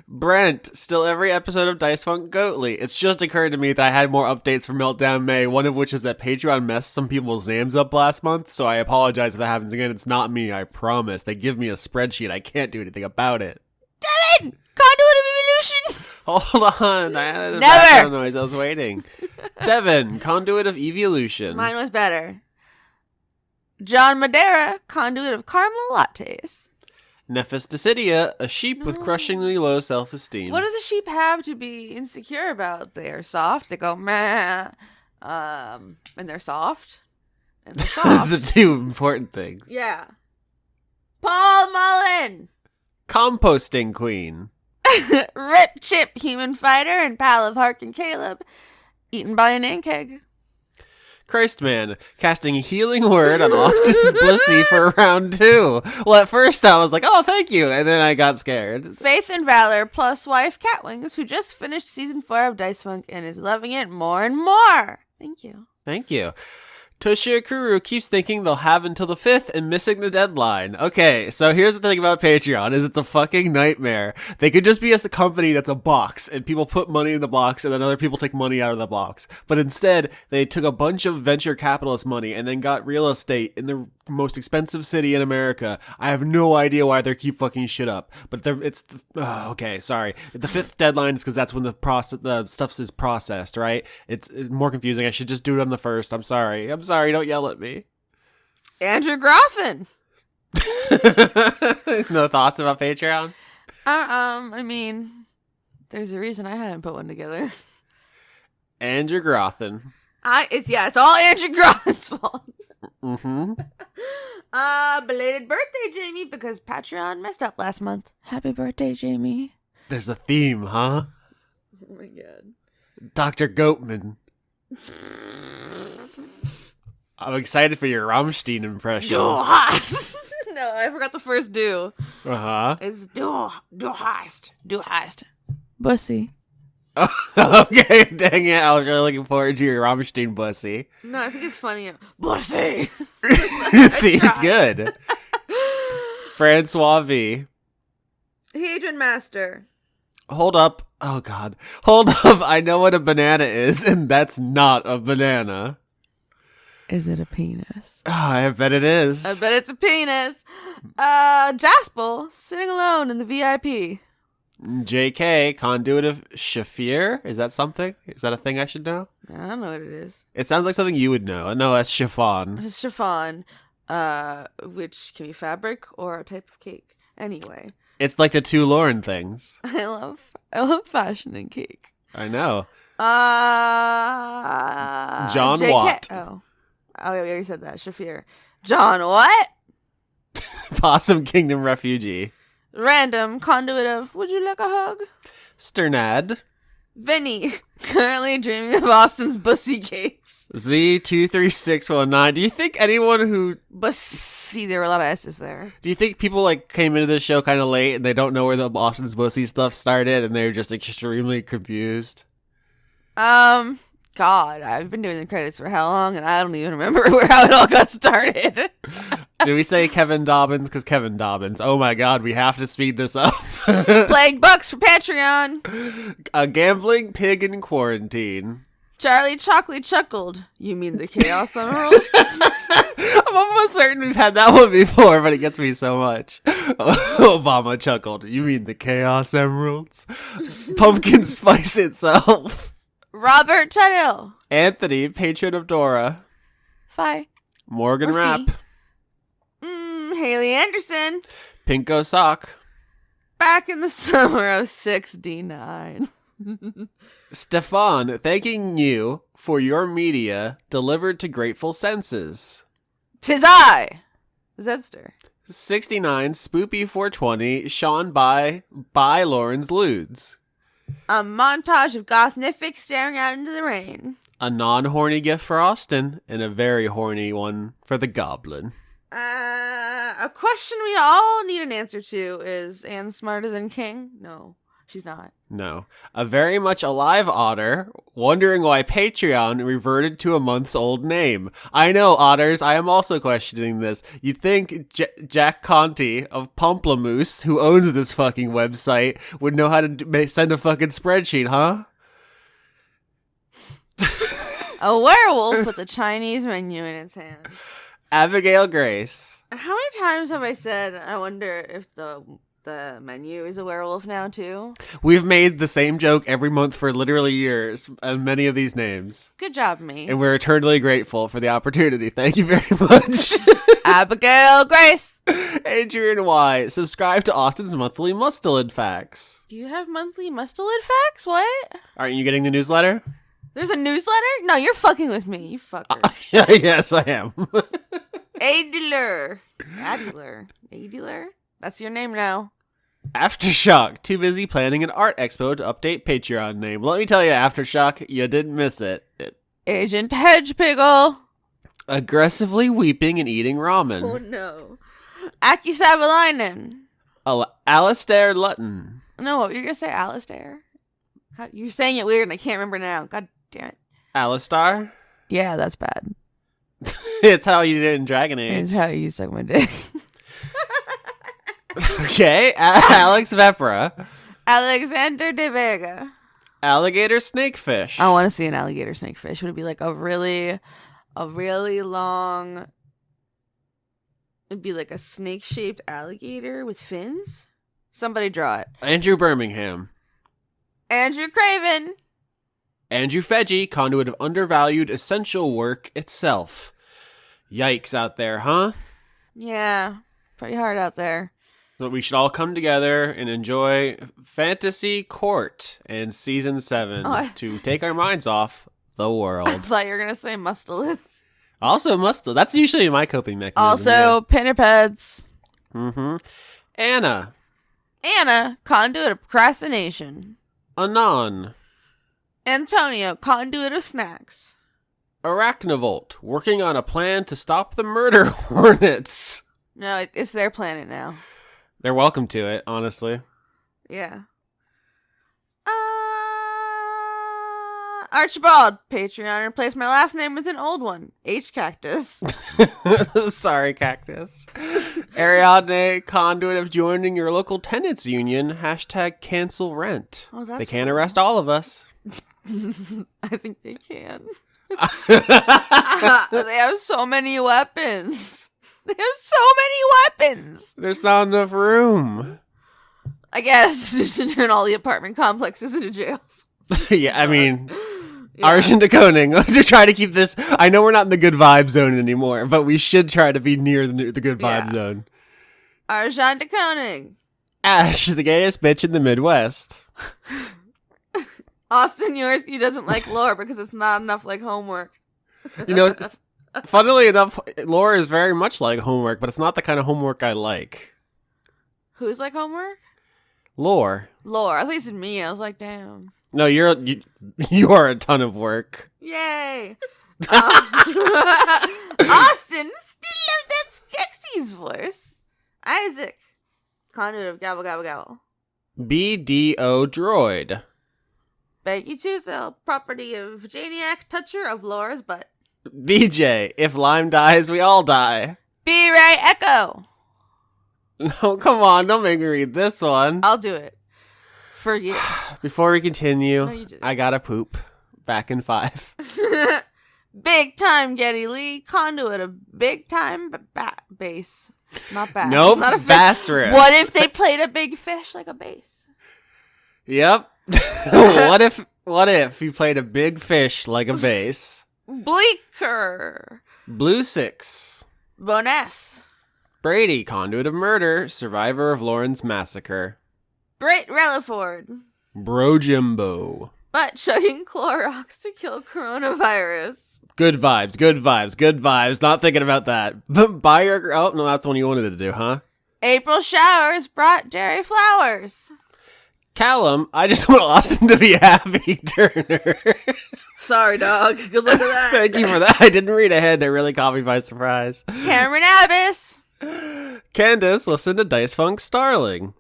Brent, still every episode of Dice Funk Goatly. It's just occurred to me that I had more updates for Meltdown May, one of which is that Patreon messed some people's names up last month, so I apologize if that happens again. It's not me, I promise. They give me a spreadsheet. I can't do anything about it. Devin! Conduit of Evolution! Hold on. I had a Never! background noise. I was waiting. Devin, Conduit of Evolution. Mine was better. John Madeira, Conduit of Caramel Lattes. Nephis Decidia, a sheep with crushingly low self-esteem. What does a sheep have to be insecure about? They are soft. They go meh, and they're soft. And they're Those are soft. the two important things. Yeah. Paul Mullen! Composting queen. Rip Chip, human fighter and pal of Hark and Caleb. Eaten by a name keg. Christman, casting healing word on Austin's pussy for round 2. Well, at first I was like, oh, thank you. And then I got scared. Faith and Valor plus wife Catwings, who just finished season 4 of Dice Funk and is loving it more and more. Thank you. Thank you. Toshikuru keeps thinking they'll have until the 5th and missing the deadline. Okay, so here's the thing about Patreon, is it's a fucking nightmare. They could just be a company that's a box, and people put money in the box, and then other people take money out of the box. But instead, they took a bunch of venture capitalist money and then got real estate in the most expensive city in America. I have no idea why they keep fucking shit up. But okay, sorry. The 5th deadline is because that's when the stuff is processed, right? It's more confusing. I should just do it on the 1st. I'm sorry. Don't yell at me. Andrew Groffin. No thoughts about Patreon? I mean, there's a reason I haven't put one together. Andrew Grothin. It's all Andrew Groffin's fault. Mm-hmm. Belated birthday, Jamie, because Patreon messed up last month. Happy birthday, Jamie. There's a theme, huh? Oh my god. Dr. Goatman. I'm excited for your Rammstein impression. Du hast. No, I forgot the first do. Uh-huh. It's du hast. Du hast. Bussy. Okay, dang it. I was really looking forward to your Rammstein bussy. No, I think it's funny. Bussy. See, it's good. Francois V. Hadron Master. Hold up. Oh, God. Hold up. I know what a banana is, and that's not a banana. Is it a penis? Oh, I bet it is. I bet it's a penis. Jaspel, sitting alone in the VIP. JK, conduit of Shafir? Is that something? Is that a thing I should know? I don't know what it is. It sounds like something you would know. No, that's chiffon. It's chiffon, which can be fabric or a type of cake. Anyway. It's like the two Lauren things. I love fashion and cake. I know. John JK. Watt. Oh, we already said that. Shafir. John what? Possum Kingdom refugee. Random conduit of Would you like a hug? Sternad. Vinny, currently dreaming of Austin's bussy cakes. Z23619. Do you think anyone who... Bussy, there were a lot of S's there. Do you think people like came into this show kind of late and they don't know where the Austin's bussy stuff started and they're just extremely confused? God, I've been doing the credits for how long, and I don't even remember how it all got started. Do we say Kevin Dobbins? Because Kevin Dobbins. Oh my God, we have to speed this up. Plague Bucks for Patreon. A gambling pig in quarantine. Charlie Chocolate chuckled. You mean the Chaos Emeralds? I'm almost certain we've had that one before, but it gets me so much. Obama chuckled. You mean the Chaos Emeralds? Pumpkin spice itself. Robert Tuttle. Anthony, patron of Dora. Fi. Morgan Rapp. Haley Anderson. Pinko Sock. Back in the summer of 69. Stefan, thanking you for your media delivered to grateful senses. 'Tis I, Zedster. 69, Spoopy 420, Sean by Lauren's Ludes. A montage of Gothnific staring out into the rain. A non-horny gift for Austin, and a very horny one for the Goblin. A question we all need an answer to is, Anne smarter than King? No, she's not. No. A very much alive otter, wondering why Patreon reverted to a month's old name. I know, otters, I am also questioning this. You'd think Jack Conti of Pomplamoose, who owns this fucking website, would know how to send a fucking spreadsheet, huh? A werewolf with a Chinese menu in its hand. Abigail Grace. How many times have I said, I wonder if the menu is a werewolf now, too? We've made the same joke every month for literally years, and many of these names. Good job, me. And we're eternally grateful for the opportunity. Thank you very much. Abigail Grace. Adrian Y. Subscribe to Austin's monthly Mustelid Facts. Do you have monthly Mustelid facts? What? Aren't you getting the newsletter? There's a newsletter? No, you're fucking with me, you fucker. Yes, I am. Adler. Adler? That's your name now. Aftershock, too busy planning an art expo to update Patreon name. Let me tell you, Aftershock, you didn't miss it. Agent Hedgepiggle. Aggressively weeping and eating ramen. Oh no. Aki Savalainen. Alistair Lutton. No, what, you're gonna say Alistair? You're saying it weird and I can't remember now. God damn it. Alistar? Yeah, that's bad. It's how you did it in Dragon Age. It's how you suck my dick. Okay, Alex Vepra. Alexander de Vega. Alligator snakefish. I want to see an alligator snakefish. Would it be like a really long... It'd be like a snake-shaped alligator with fins? Somebody draw it. Andrew Birmingham. Andrew Craven. Andrew Feggie, conduit of undervalued essential work itself. Yikes out there, huh? Yeah, pretty hard out there. But we should all come together and enjoy Fantasy Court in Season 7 to take our minds off the I world. thought you were going to say Mustelids. Also, That's usually my coping mechanism. Also, Pinnipeds. Mm-hmm. Anna. Conduit of procrastination. Anon. Antonio, conduit of snacks. Arachnovolt, working on a plan to stop the murder hornets. No, it's their planet now. They're welcome to it, honestly. Yeah. Archibald, Patreon, replace my last name with an old one. H Cactus. Sorry, Cactus. Ariadne, conduit of joining your local tenants union. # cancel rent. Oh, that's they can't arrest all of us. I think they can. They have so many weapons. There's not enough room. I guess they should turn all the apartment complexes into jails. Yeah, I mean, Arjun de Koning, to try to keep this. I know we're not in the good vibe zone anymore, but we should try to be near the good vibe zone. Arjun de Koning. Ash, the gayest bitch in the Midwest. Austin Yorsky doesn't like lore because it's not enough like homework. You know, funnily enough, lore is very much like homework, but it's not the kind of homework I like. Who's like homework? Lore. At least in me, I was like, damn. No, you are a ton of work. Yay! Austin still loves that Skeksis voice. Isaac, conduit of gabble gabble gabble. BDO droid. Becky Toothel, property of Janiac, toucher of Laura's butt. BJ, if Lime dies, we all die. B-Ray Echo. No, come on, don't make me read this one. I'll do it. For you. Before we continue, No, you didn't. I gotta poop. Back in 5. Big time Getty Lee, conduit of big time bass. Not bass. Nope, Not a fish. bass wrist. What if they played a big fish like a bass? Yep. What if you played a big fish like a bass? Bleaker. Blue 6. Boness. Brady, conduit of murder, survivor of Lauren's massacre. Brit Relaford. Bro Jimbo. Butt chugging Clorox to kill coronavirus. Good vibes. Not thinking about that. Buy your... Oh, no, that's the one you wanted to do, huh? April showers brought Jerry flowers. Callum, I just want Austin to be happy, Turner. Sorry, dog. Good luck with that. Thank you for that. I didn't read ahead. That really caught me by surprise. Cameron Abbas. Candace, listen to Dice Funk Starling.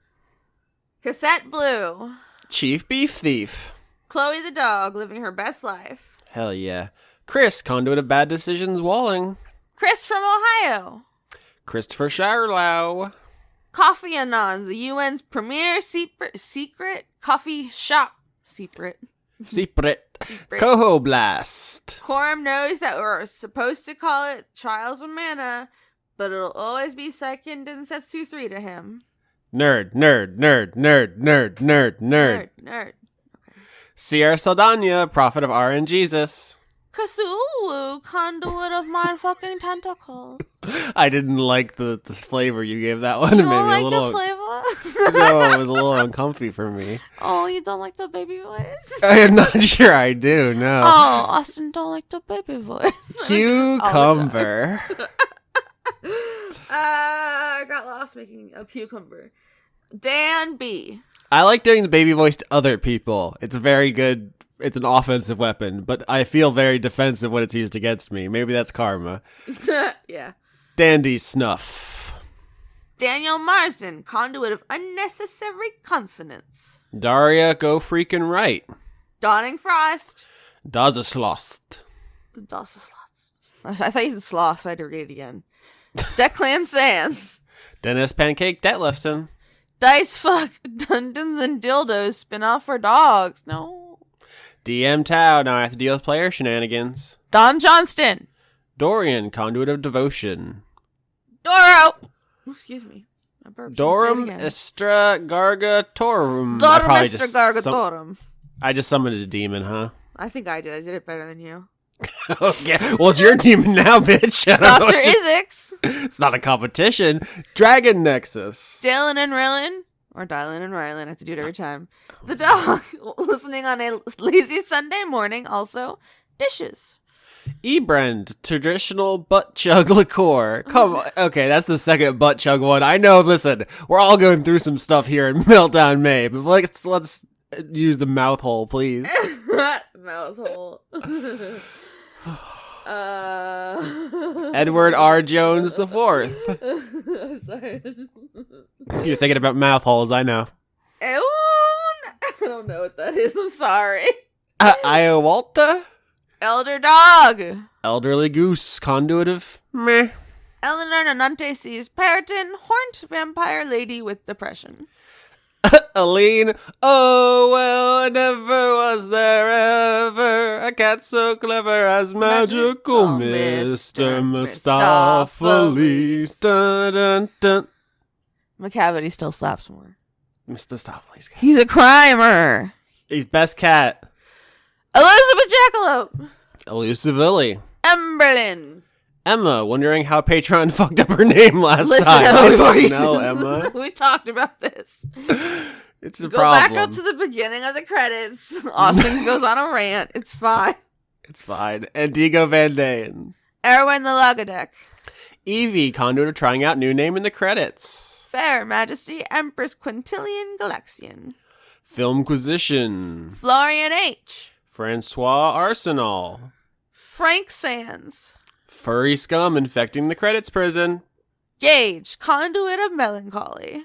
Cassette Blue. Chief Beef Thief. Chloe the dog living her best life. Hell yeah. Chris, conduit of bad decisions, Walling. Chris from Ohio. Christopher Shirelow. Coffee Anon, the UN's premier secret coffee shop. Secret. Coho Blast. Quorum knows that we're supposed to call it Trials of Mana, but it'll always be second in Setsu 3 to him. Nerd. Nerd. Sierra Saldana, prophet of R and Jesus. Cthulhu, conduit of my fucking tentacles. I didn't like the flavor you gave that one. You It made don't me like a little. the flavor? No, it was a little uncomfy for me. Oh, you don't like the baby voice? I am not sure I do, no. Oh, Austin don't like the baby voice. Cucumber. I got lost making a cucumber. Dan B. I like doing the baby voice to other people. It's very good. It's an offensive weapon, but I feel very defensive when it's used against me. Maybe that's karma. Yeah. Dandy Snuff. Daniel Marsden, conduit of unnecessary consonants. Daria, go freaking right. Dawning Frost. Dazaslost. I thought you said sloth, so I had to read it again. Declan Sands. Dennis Pancake Detlefson. Dice Fuck. Dungeons and Dildos spin-off for dogs. No. DM Tao, now I have to deal with player shenanigans. Don Johnston. Dorian, conduit of devotion. Doro. Ooh, excuse me. I burped. Dorum Say it again. Estra Dorum Gargatorum. Estra Gargatorum. I just summoned a demon, huh? I think I did. I did it better than you. Okay. Well, it's your demon now, bitch. I don't know Dr. what you- Isix. It's not a competition. Dragon Nexus. Dylan and Rylan. Or Dylan and Rylan. I have to do it every time. The dog. Listening on a lazy Sunday morning. Also, dishes. Ebrand, traditional butt chug liqueur. Come on. Okay, that's the second butt chug one. I know, listen, we're all going through some stuff here in Meltdown May, but let's use the mouth hole, please. Mouth hole. Edward R. Jones the Fourth. Sorry. You're thinking about mouth holes, I know. I don't know what that is. I'm sorry. Iowalta? Elder Dog. Elderly Goose, conduit of meh. Eleanor Nanante sees Periton, horned vampire lady with depression. Aline, oh well, never was there ever a cat so clever as magical Mr. Mistopheles. Dun, dun, dun. McCavity still slaps more. Mr. Mistopheles. He's a crimer. He's best cat. Elizabeth Jackalope. Elusive Lily. Emberlyn. Emma, wondering how Patreon fucked up her name last Listen, time. Emma, we've already No, Emma. we talked about this. It's a Go problem. back up to the beginning of the credits. Austin goes on a rant. It's fine. It's fine. And Diego Van Dane. Erwin the Lagodeck. Evie, conduit of trying out new name in the credits. Fair Majesty Empress Quintilian Galaxian. Filmquisition. Florian H. Francois Arsenal. Frank Sands. Furry scum infecting the credits prison. Gage, conduit of melancholy.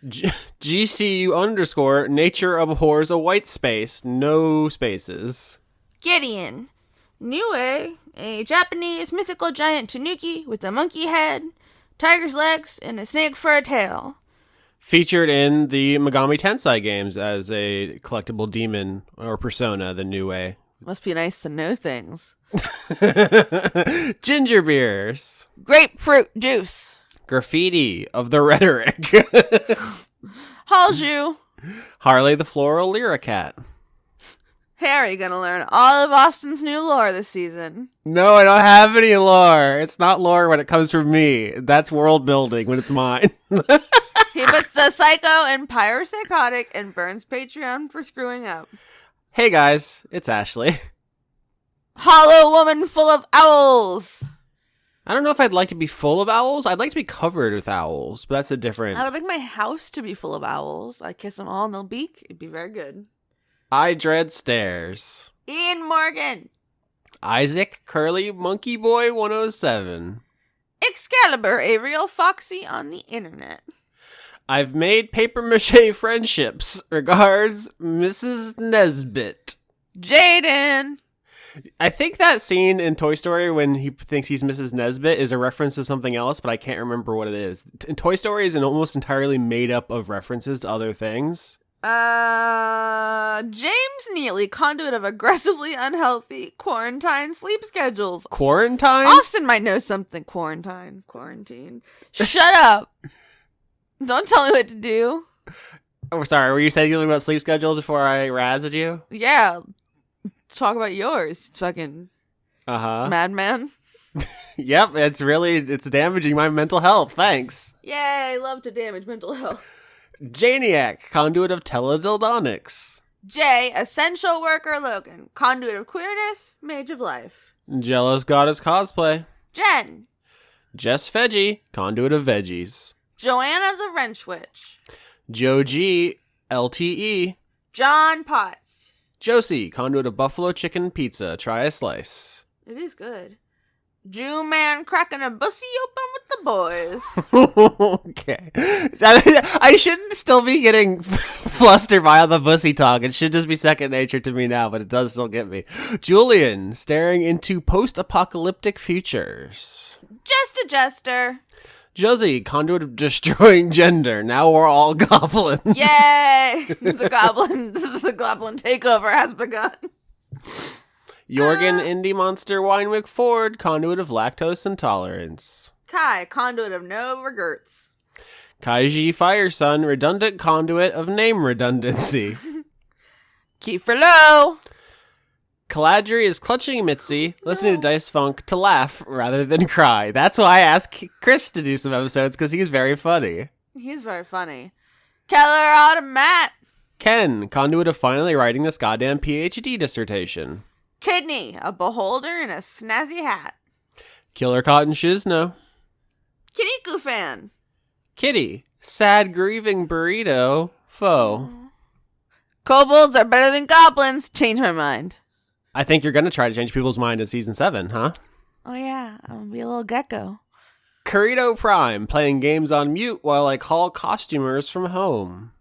GCU _ nature abhors a white space. No spaces. Gideon. Niue, a Japanese mythical giant tanuki with a monkey head, tiger's legs, and a snake for a tail. Featured in the Megami Tensei games as a collectible demon or persona, the new way. Must be nice to know things. Ginger beers. Grapefruit juice. Graffiti of the rhetoric. Halju. Harley the floral lyricat. Harry gonna learn all of Austin's new lore this season. No, I don't have any lore. It's not lore when it comes from me. That's world building when it's mine. He puts the psycho and pyropsychotic and burns Patreon for screwing up. Hey guys, it's Ashley. Hollow woman full of owls. I don't know if I'd like to be full of owls. I'd like to be covered with owls, but that's a different... I would like my house to be full of owls. I'd kiss them all in the beak. It'd be very good. I dread stairs. Ian Morgan. Isaac Curly Monkey Boy 107. Excalibur, a real foxy on the internet. I've made paper mache friendships. Regards, Mrs. Nesbit. Jaden. I think that scene in Toy Story when he thinks he's Mrs. Nesbit is a reference to something else, but I can't remember what it is. And Toy Story is almost entirely made up of references to other things. James Neely, conduit of aggressively unhealthy quarantine sleep schedules. Quarantine? Austin might know something. Quarantine. Shut up. Don't tell me what to do. Oh, sorry. Were you saying something about sleep schedules before I razzed you? Yeah. Talk about yours, fucking madman. Yep, it's damaging my mental health. Thanks. Yay, love to damage mental health. Janiac, conduit of teledildonics. J, essential worker Logan, conduit of queerness, mage of life. Jealous goddess cosplay. Jen, Jess Veggie, conduit of veggies. Joanna the wrench witch. Joe G, LTE. John Potts. Josie, conduit of buffalo chicken pizza. Try a slice. It is good. Jew man cracking a bussy open with the boys. Okay. I shouldn't still be getting flustered by all the bussy talk. It should just be second nature to me now, but it does still get me. Julian, staring into post-apocalyptic futures. Just a jester. Josie, conduit of destroying gender. Now we're all goblins. Yay! the goblin takeover has begun. Jorgen, indie monster Winewick Ford, conduit of lactose intolerance. Kai, conduit of no regrets. Kaiji Firesun, redundant conduit of name redundancy. Kiefer Lowe. Caladri is clutching Mitzi, listening to Dice Funk to laugh rather than cry. That's why I asked Chris to do some episodes, because he's very funny. He's very funny. Keller Automat. Ken, conduit of finally writing this goddamn PhD dissertation. Kidney, a beholder in a snazzy hat. Killer Cotton Shizno. Kiniku fan. Kitty, sad grieving burrito foe. Kobolds are better than goblins. Change my mind. I think you're going to try to change people's mind in season 7, huh? Oh yeah, I'm gonna be a little gecko. Curito Prime, playing games on mute while I call costumers from home.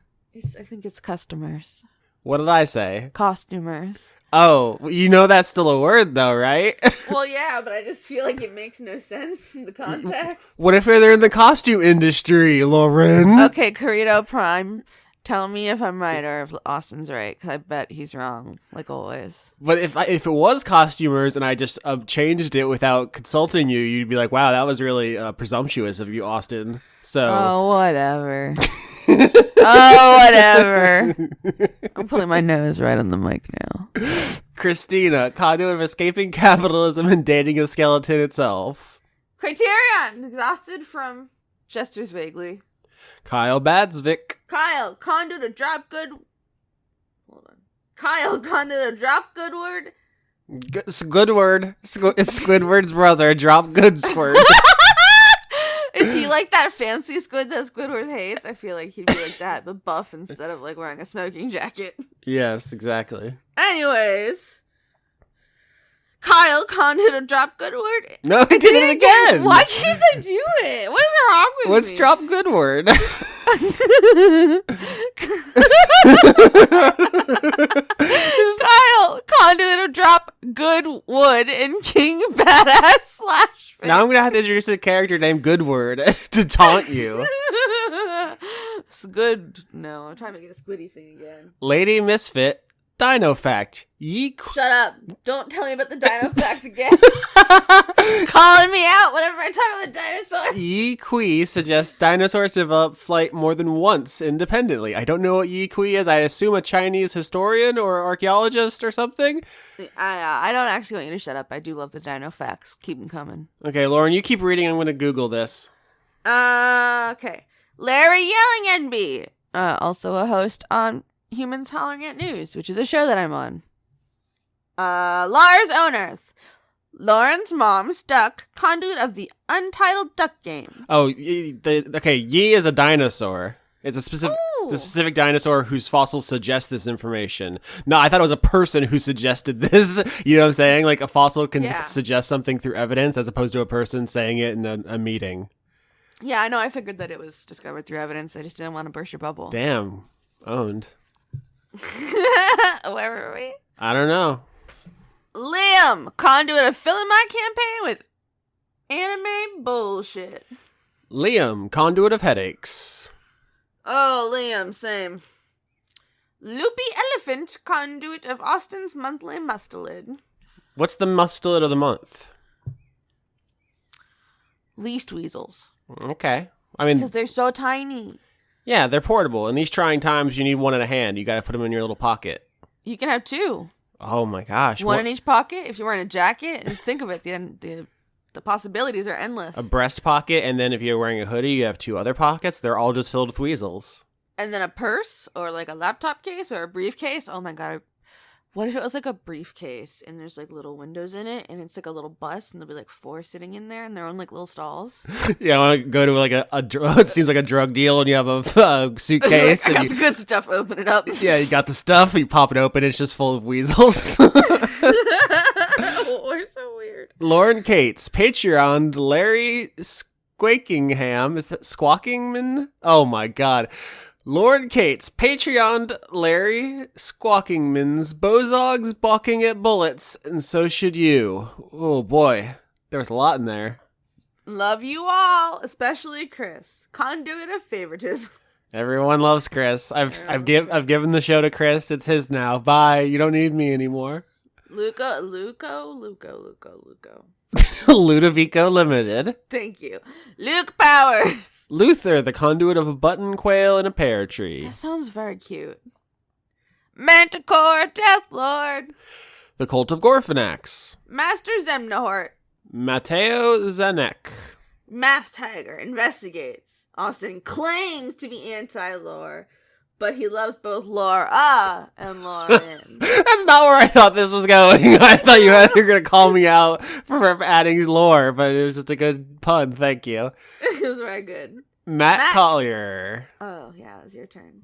I think it's customers. What did I say? Costumers. Oh, you know that's still a word though, right? Well, yeah, but I just feel like it makes no sense in the context. What if they're in the costume industry, Lauren? Okay, Corito Prime, tell me if I'm right or if Austin's right, because I bet he's wrong, like always. But if it was costumers and I just changed it without consulting you, you'd be like, wow, that was really presumptuous of you, Austin. So. Oh, whatever. Oh, whatever. I'm putting my nose right on the mic now. Christina, conduit of escaping capitalism and dating a skeleton itself. Criterion, exhausted from gestures vaguely. Kyle Badsvik. Kyle, conduit of drop good. Hold on. Kyle, conduit of drop good word. Squidward. It's Squidward's brother. Drop good squirt. Is he like that fancy squid that Squidward hates? I feel like he'd be like that, but buff instead of like wearing a smoking jacket. Yes, exactly. Anyways. Kyle, conduit of drop good word. No, I did it again. Why can't I do it? What is wrong with What's me? drop good word? Kyle, conduit of drop good wood in King Badass / Now I'm going to have to introduce a character named Goodword to taunt you. It's good. No, I'm trying to make it a squiddy thing again. Lady Misfit, Dino Fact. Shut up. Don't tell me about the dino facts again. Calling me out whenever I talk about the dinosaurs. Yi Kui suggests dinosaurs developed flight more than once independently. I don't know what Yi Kui is. I assume a Chinese historian or archaeologist or something. I don't actually want you to shut up. I do love the dino facts. Keep them coming. Okay, Lauren, you keep reading. I'm going to Google this. Okay. Larry Yelling NB. Also a host on Humans Hollering at News, which is a show that I'm on. Lars Owners. Lauren's mom's duck, conduit of the Untitled Duck Game. Oh, okay. Yi is a dinosaur. It's a specific dinosaur whose fossils suggest this information. No, I thought it was a person who suggested this. You know what I'm saying? Like a fossil can suggest something through evidence as opposed to a person saying it in a meeting. Yeah, I know. I figured that it was discovered through evidence. I just didn't want to burst your bubble. Damn. Owned. Where were we? I don't know. Liam, conduit of filling my campaign with anime bullshit. Liam, conduit of headaches. Oh, Liam, same. Loopy Elephant, conduit of Austin's monthly mustelid. What's the mustelid of the month? Least weasels. Okay. I mean, because they're so tiny. Yeah, they're portable. In these trying times, you need one in a hand. You got to put them in your little pocket. You can have two. Oh my gosh. One in each pocket if you're wearing a jacket. And think of it, the possibilities are endless. A breast pocket, and then if you're wearing a hoodie, you have two other pockets. They're all just filled with weasels. And then a purse or like a laptop case or a briefcase. Oh my god. What if it was like a briefcase and there's like little windows in it and it's like a little bus and there'll be like 4 sitting in there and they're on like little stalls? Yeah, I want to go to like it seems like a drug deal and you have a suitcase. I got and the good stuff. Open it up. yeah, you got the stuff, you pop it open, it's just full of weasels. We're so weird. Lauren Cates, Patreon, Larry Squakingham. Is that Squawkingman? Oh my god. Lauren Cates, Patreon, Larry Squawkingman's Bozogs balking at bullets, and so should you. Oh boy, there was a lot in there. Love you all, especially Chris. Conduit of favoritism. Everyone loves Chris. I've given the show to Chris. It's his now. Bye. You don't need me anymore. Luco. Ludovico Limited. Thank you. Luke Powers. Luther, the conduit of a button quail and a pear tree. That sounds very cute. Manticore, Death Lord. The Cult of Gorfanax. Master Zemnahort. Matteo Zanek. Math Tiger investigates. Austin claims to be anti-lore, but he loves both Laura and Lauren. That's not where I thought this was going. I thought you were going to call me out for adding lore, but it was just a good pun. Thank you. It was very good. Matt Collier. Oh, yeah, it was your turn.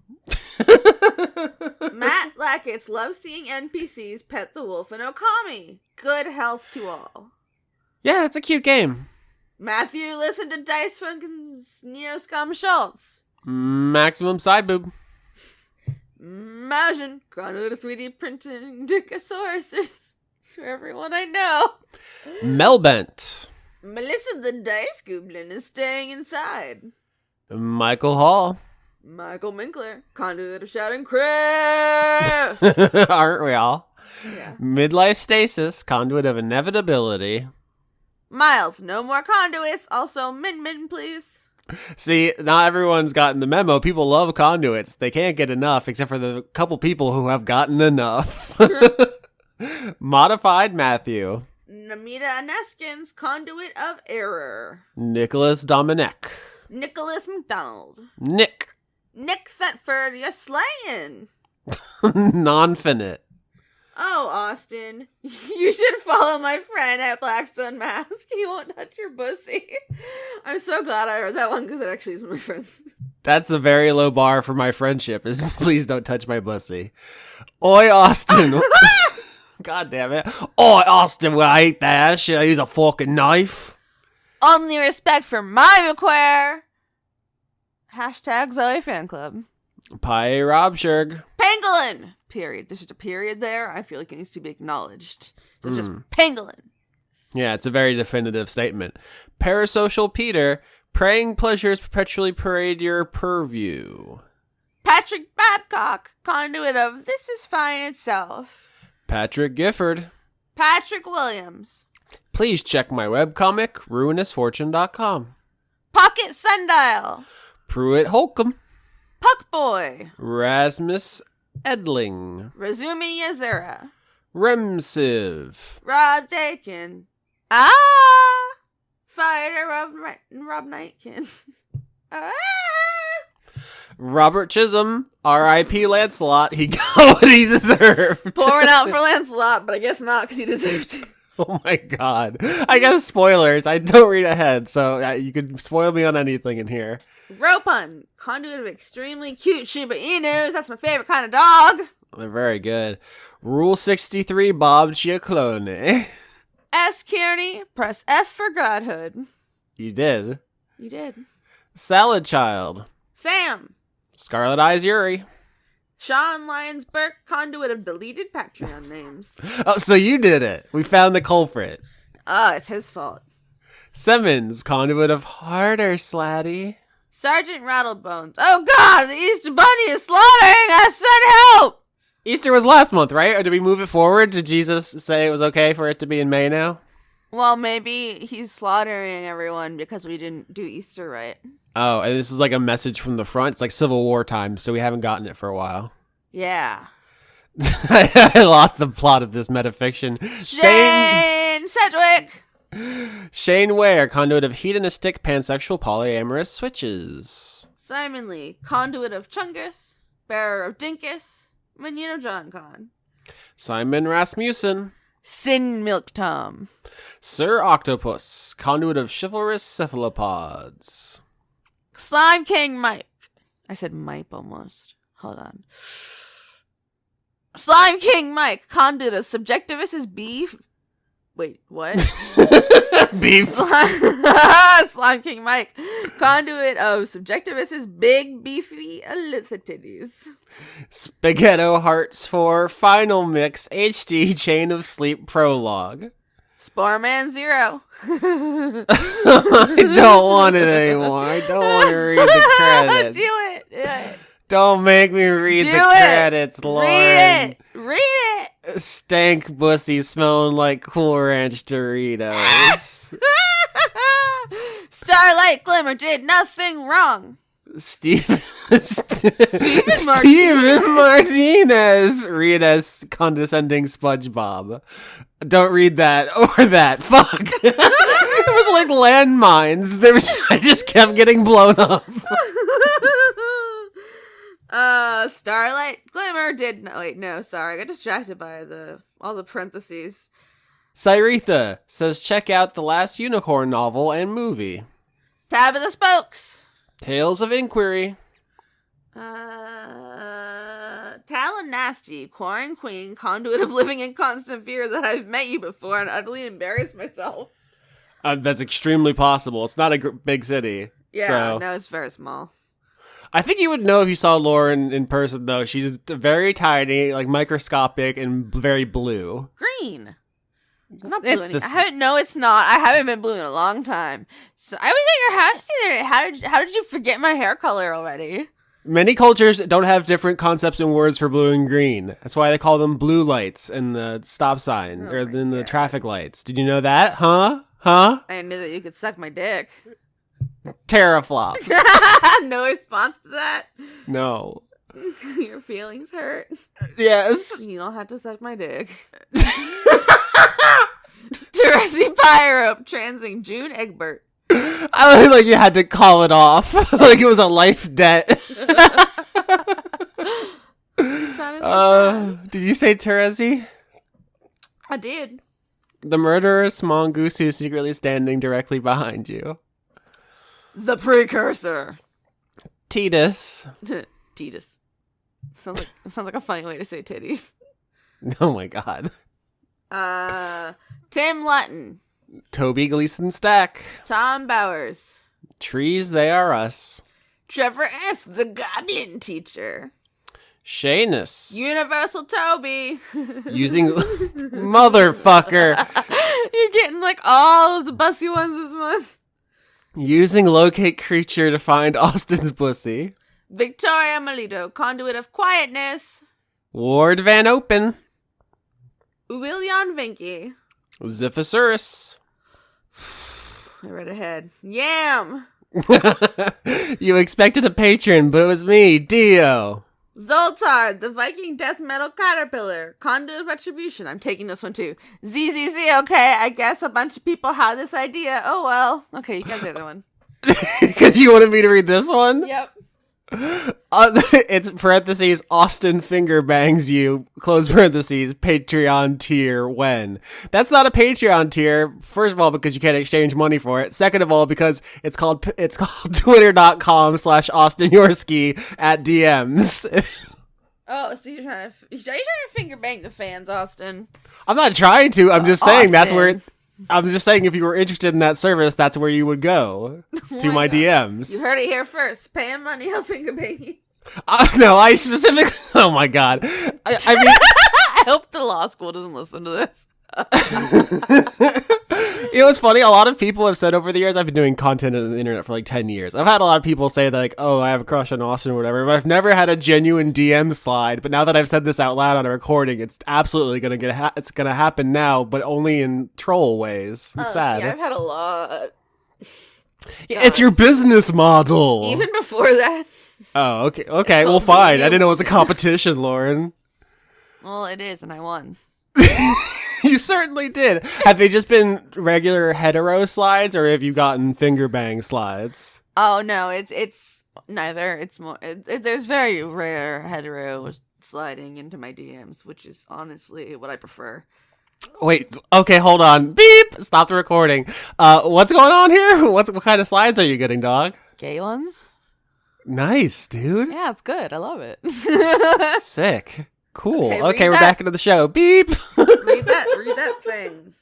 Matt Lackett loves seeing NPCs pet the wolf in Okami. Good health to all. Yeah, it's a cute game. Matthew, listen to Dice Funk's Neoscum Schultz. Maximum side boob. Imagine conduit of 3D printing Dicosauruses for everyone I know. Melbent. Melissa the Dice Goblin is staying inside. Michael Hall. Michael Minkler, conduit of shouting Chris. Aren't we all? Yeah. Midlife stasis, conduit of inevitability. Miles, no more conduits. Also, min, please. See, not everyone's gotten the memo. People love conduits. They can't get enough, except for the couple people who have gotten enough. Modified Matthew. Namita Aneskins, conduit of error. Nicholas Dominic. Nicholas McDonald. Nick. Nick Thetford, you're slaying. Nonfinite. Oh, Austin, you should follow my friend at Blackstone Mask. He won't touch your pussy. I'm so glad I heard that one because it actually is one of my friends. That's the very low bar for my friendship is please don't touch my pussy. Oi, Austin. God damn it. Oi, Austin, will I eat that? Should I use a fork and knife? Only respect for my McQuare. Hashtag Zoe Fan Club. Pie Robsherg. Pangolin. Period. There's just a period there. I feel like it needs to be acknowledged. So it's just pangolin. Yeah, it's a very definitive statement. Parasocial Peter. Praying pleasures perpetually parade your purview. Patrick Babcock, conduit of This Is Fine Itself. Patrick Gifford. Patrick Williams. Please check my webcomic, ruinousfortune.com. Pocket Sundial. Pruitt Holcomb. Puck Boy. Rasmus Edling. Razumi Yazura. Remsiv. Rob Dakin. Fighter Rob Nightkin. Robert Chisholm. R.I.P. Lancelot. He got what he deserved. Pouring out for Lancelot, but I guess not because he deserved it. Oh my god. I guess spoilers. I don't read ahead, so you could spoil me on anything in here. Ropun, conduit of extremely cute Shiba Inus. That's my favorite kind of dog. They're very good. Rule 63, Bob Giaclone. S. Kearney, press F for godhood. You did. You did. Salad Child. Sam. Scarlet Eyes Yuri. Sean Lyons Burke, conduit of deleted Patreon names. Oh, so you did it. We found the culprit. It's his fault. Simmons, conduit of Harder Slatty. Sergeant Rattlebones. Oh god, the Easter Bunny is slaughtering us! Send help! Easter was last month, right? Or did we move it forward? Did Jesus say it was okay for it to be in May now? Well, maybe he's slaughtering everyone because we didn't do Easter right. Oh, and this is like a message from the front. It's like Civil War time, so we haven't gotten it for a while. Yeah. I lost the plot of this metafiction. Shane Sedgwick! Shane Ware, conduit of hedonistic pansexual polyamorous switches. Simon Lee, conduit of Chungus, bearer of Dinkus, minion of John Con. Simon Rasmussen. Sin Milk Tom. Sir Octopus, conduit of chivalrous cephalopods. Slime King Mike. I said Mipe almost. Hold on. Slime King Mike, conduit of subjectivist beef. Wait, what? Beef. Slime King Mike, conduit of subjectivist big beefy illicit titties. Spaghetto Hearts for Final Mix HD Chain of Sleep Prologue. Sporeman Zero. I don't want it anymore. I don't want to read the credits. Do it. Yeah. Don't make me read Do the it. credits, Lauren. Read it. Stank pussy smelling like Cool Ranch Doritos. Starlight Glimmer did nothing wrong. Stephen Martinez. Martinez. Read as condescending SpongeBob. Don't read that or that. Fuck. It was like landmines. I just kept getting blown up. Starlight Glimmer did no, sorry, I got distracted by all the parentheses. Cyretha says check out the last Unicorn novel and movie. Tab of the Spokes. Tales of Inquiry. Talon Nasty, Quarren Queen, conduit of living in constant fear that I've met you before and utterly embarrassed myself. That's extremely possible. It's not a big city. Yeah, so. no, it's very small. I think you would know if you saw Lauren in person, though. She's very tiny, like microscopic, and very blue. Green. I'm not blue It's no, it's not. I haven't been blue in a long time. So I was at your house the other day. How did you forget my hair color already? Many cultures don't have different concepts and words for blue and green. That's why they call them blue lights in the stop sign or in the traffic lights. Did you know that? Huh? I knew that you could suck my dick. Teraflops. No response to that? No. Your feelings hurt? Yes. You don't have to suck my dick. Teresi Pyro, transing June Egbert. I like you had to call it off. Like it was a life debt. Did you say Terezi? I did. The murderous mongoose who's secretly standing directly behind you. The precursor. Titus. Titus. Sounds like a funny way to say titties. Oh my god. Tim Lutton. Toby Gleason Stack. Tom Bowers. Trees They Are Us. Trevor S., the Goblin Teacher. Shanus. Universal Toby. Using motherfucker. You're getting like all of the bussy ones this month. Using locate creature to find Austin's pussy. Victoria Melito, conduit of quietness. Ward Van Open. William Vinky. Ziphosaurus. I read ahead. Yam. You expected a patron, but it was me, Dio. Zoltar, the Viking death metal caterpillar. Conduit of retribution. I'm taking this one too. ZZZ, okay, I guess a bunch of people had this idea. Oh well. Okay, you got the other one. Because you wanted me to read this one? Yep. It's parentheses, Austin finger bangs you, close parentheses, Patreon tier when. That's not a Patreon tier, first of all, because you can't exchange money for it. Second of all, because it's called twitter.com/Austin Yorsky at DMs. Oh, so you're trying to finger bang the fans, Austin. I'm not trying to, I'm just saying that's where Austin. I'm just saying if you were interested in that service, that's where you would go. To my DMs. You heard it here first. Pay him money, I'll finger bang you. No, I specifically... Oh my god. I mean... I hope the law school doesn't listen to this. You know what's funny? A lot of people have said over the years, I've been doing content on the internet for like 10 years. I've had a lot of people say that, like, oh, I have a crush on Austin or whatever, but I've never had a genuine DM slide. But now that I've said this out loud on a recording, it's absolutely going to it's going to happen now, but only in troll ways. It's sad. See, I've had a lot. It's your business model. Even before that. Oh, okay. Okay, well, fine. I didn't know it was a competition, Lauren. Well, it is, and I won. You certainly did. Have they just been regular hetero slides, or have you gotten finger bang slides? Oh no, it's neither. It's more. There's very rare hetero sliding into my DMs, which is honestly what I prefer. Wait, okay, hold on. Beep! Stop the recording. What's going on here? What kind of slides are you getting, dog? Gay ones? Nice, dude. Yeah, it's good. I love it. Sick. Cool. Okay, Okay, read we're that. back into the show. Beep! Read that thing.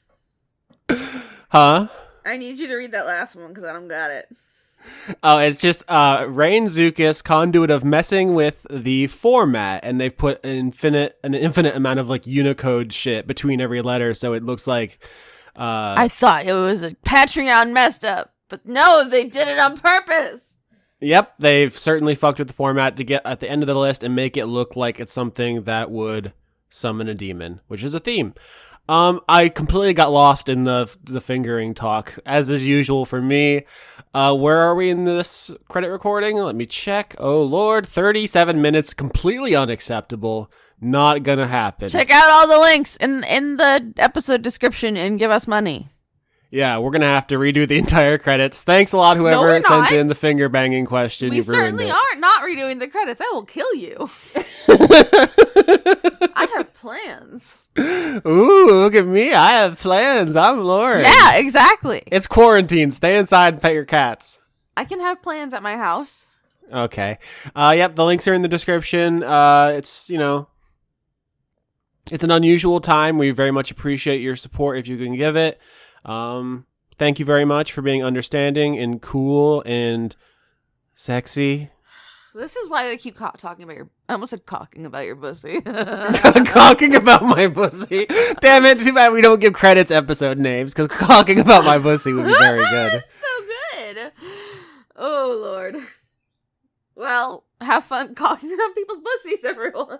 Huh? I need you to read that last one because I don't got it. Oh, it's just Rain Zukas, conduit of messing with the format, and they've put an infinite amount of like Unicode shit between every letter, so it looks like I thought it was a Patreon messed up, but no, they did it on purpose. Yep, they've certainly fucked with the format to get at the end of the list and make it look like it's something that would summon a demon, which is a theme. I completely got lost in the fingering talk, as is usual for me. Where are we in this credit recording? Let me check. Oh lord, 37 minutes, completely unacceptable. Not gonna happen. Check out all the links in the episode description and give us money. Yeah, we're gonna have to redo the entire credits. Thanks a lot, whoever we're sent not. in the finger banging question. We You've ruined certainly it. aren't not redoing the credits. I will kill you. I have plans. Ooh, look at me. I have plans. I'm Lauren. Yeah, exactly. It's quarantine. Stay inside and pet your cats. I can have plans at my house. Okay. Yep, the links are in the description. It's, it's an unusual time. We very much appreciate your support if you can give it. Thank you very much for being understanding and cool and sexy. This is why they keep talking about your... I almost said cocking about your pussy. Cocking about my pussy. Damn it, too bad we don't give credits episode names, because cocking about my pussy would be very good. So good. Oh, Lord. Well, have fun cocking on people's pussies, everyone.